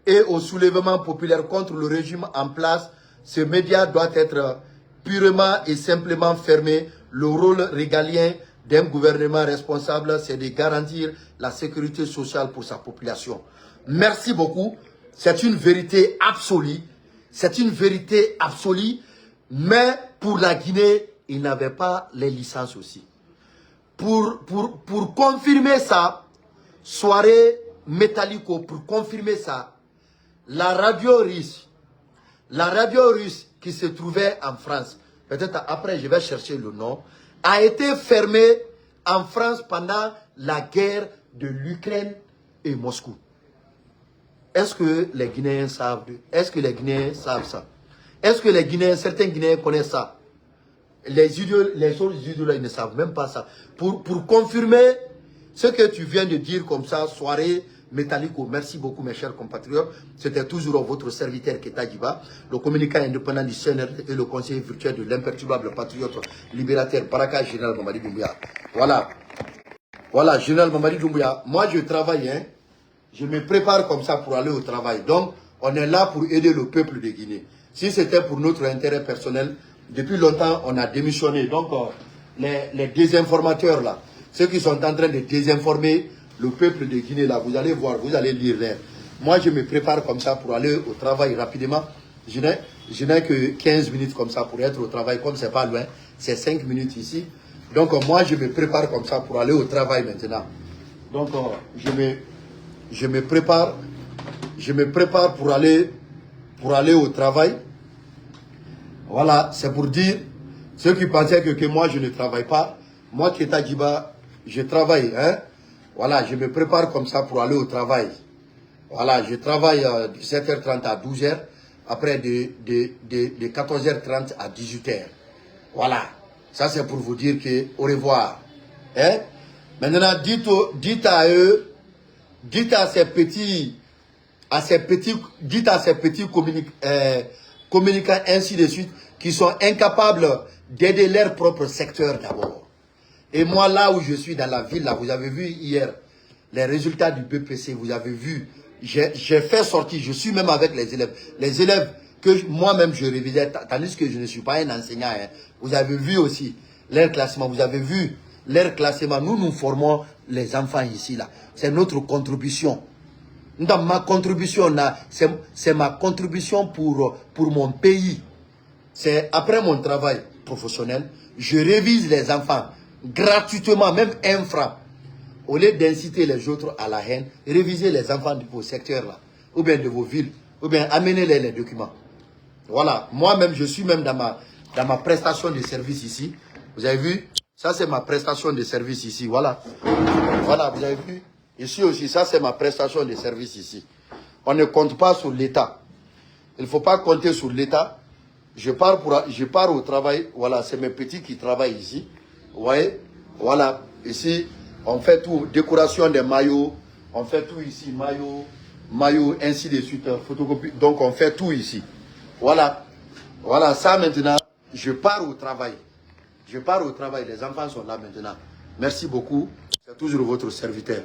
et au soulèvement populaire contre le régime en place, ce média doit être purement et simplement fermé. Le rôle régalien d'un gouvernement responsable, c'est de garantir la sécurité sociale pour sa population. Merci beaucoup. C'est une vérité absolue. C'est une vérité absolue, mais pour la Guinée, ils n'avaient pas les licences aussi. Pour confirmer ça, soirée métallico, pour confirmer ça, la radio russe qui se trouvait en France, peut-être après je vais chercher le nom, a été fermée en France pendant la guerre de l'Ukraine et Moscou. Est-ce que les Guinéens savent ça? Est-ce que les Guinéens, certains Guinéens connaissent ça? Les autres idiots, ils ne savent même pas ça. Pour confirmer ce que tu viens de dire comme ça, soirée métallico. Merci beaucoup mes chers compatriotes. C'était toujours votre serviteur Keita Djiba, le communicant indépendant du CNRD et le conseiller virtuel de l'imperturbable patriote libérateur Baraka Général Mamadi Doumbouya. Voilà, Général Mamadi Doumbouya. Moi je travaille, hein. Je me prépare comme ça pour aller au travail. Donc, on est là pour aider le peuple de Guinée. Si c'était pour notre intérêt personnel, depuis longtemps, on a démissionné. Donc, les désinformateurs là, ceux qui sont en train de désinformer le peuple de Guinée là, vous allez voir, vous allez lire là. Moi, je me prépare comme ça pour aller au travail rapidement. Je n'ai que 15 minutes comme ça pour être au travail, comme c'est pas loin. C'est 5 minutes ici. Donc, moi, je me prépare comme ça pour aller au travail maintenant. Donc, je me prépare pour aller au travail. Voilà, c'est pour dire, ceux qui pensaient que moi, je ne travaille pas, moi, Keita Djiba, je travaille. Hein? Voilà, je me prépare comme ça pour aller au travail. Voilà, je travaille de 7h30 à 12h, après de 14h30 à 18h. Voilà, ça c'est pour vous dire que au revoir. Hein? Maintenant, dites à eux, dites à ces petits communicants ainsi de suite, qui sont incapables d'aider leur propre secteur d'abord. Et moi, là où je suis dans la ville, là, vous avez vu hier les résultats du BPC, vous avez vu, j'ai fait sortir, je suis même avec les élèves. Les élèves que moi-même je révisais, tandis que je ne suis pas un enseignant. Hein. Vous avez vu aussi leur classement, vous avez vu leur classement. Nous formons les enfants ici, là. C'est notre contribution. Dans ma contribution, là, c'est ma contribution pour mon pays. C'est après mon travail professionnel, je révise les enfants gratuitement, même 1 franc. Au lieu d'inciter les autres à la haine, révisez les enfants de vos secteurs là, ou bien de vos villes, ou bien amenez-les les documents. Voilà, moi-même, je suis même dans ma prestation de service ici. Vous avez vu? Ça, c'est ma prestation de service ici, voilà. Voilà, vous avez vu? Ici aussi, ça, c'est ma prestation de service ici. On ne compte pas sur l'État. Il ne faut pas compter sur l'État. Je pars au travail, voilà, c'est mes petits qui travaillent ici. Vous voyez? Voilà, ici, on fait tout, décoration des maillots, on fait tout ici, maillots, ainsi de suite, photocopie. Donc, on fait tout ici. Voilà, voilà, ça maintenant, je pars au travail. Je pars au travail, les enfants sont là maintenant. Merci beaucoup, c'est toujours votre serviteur.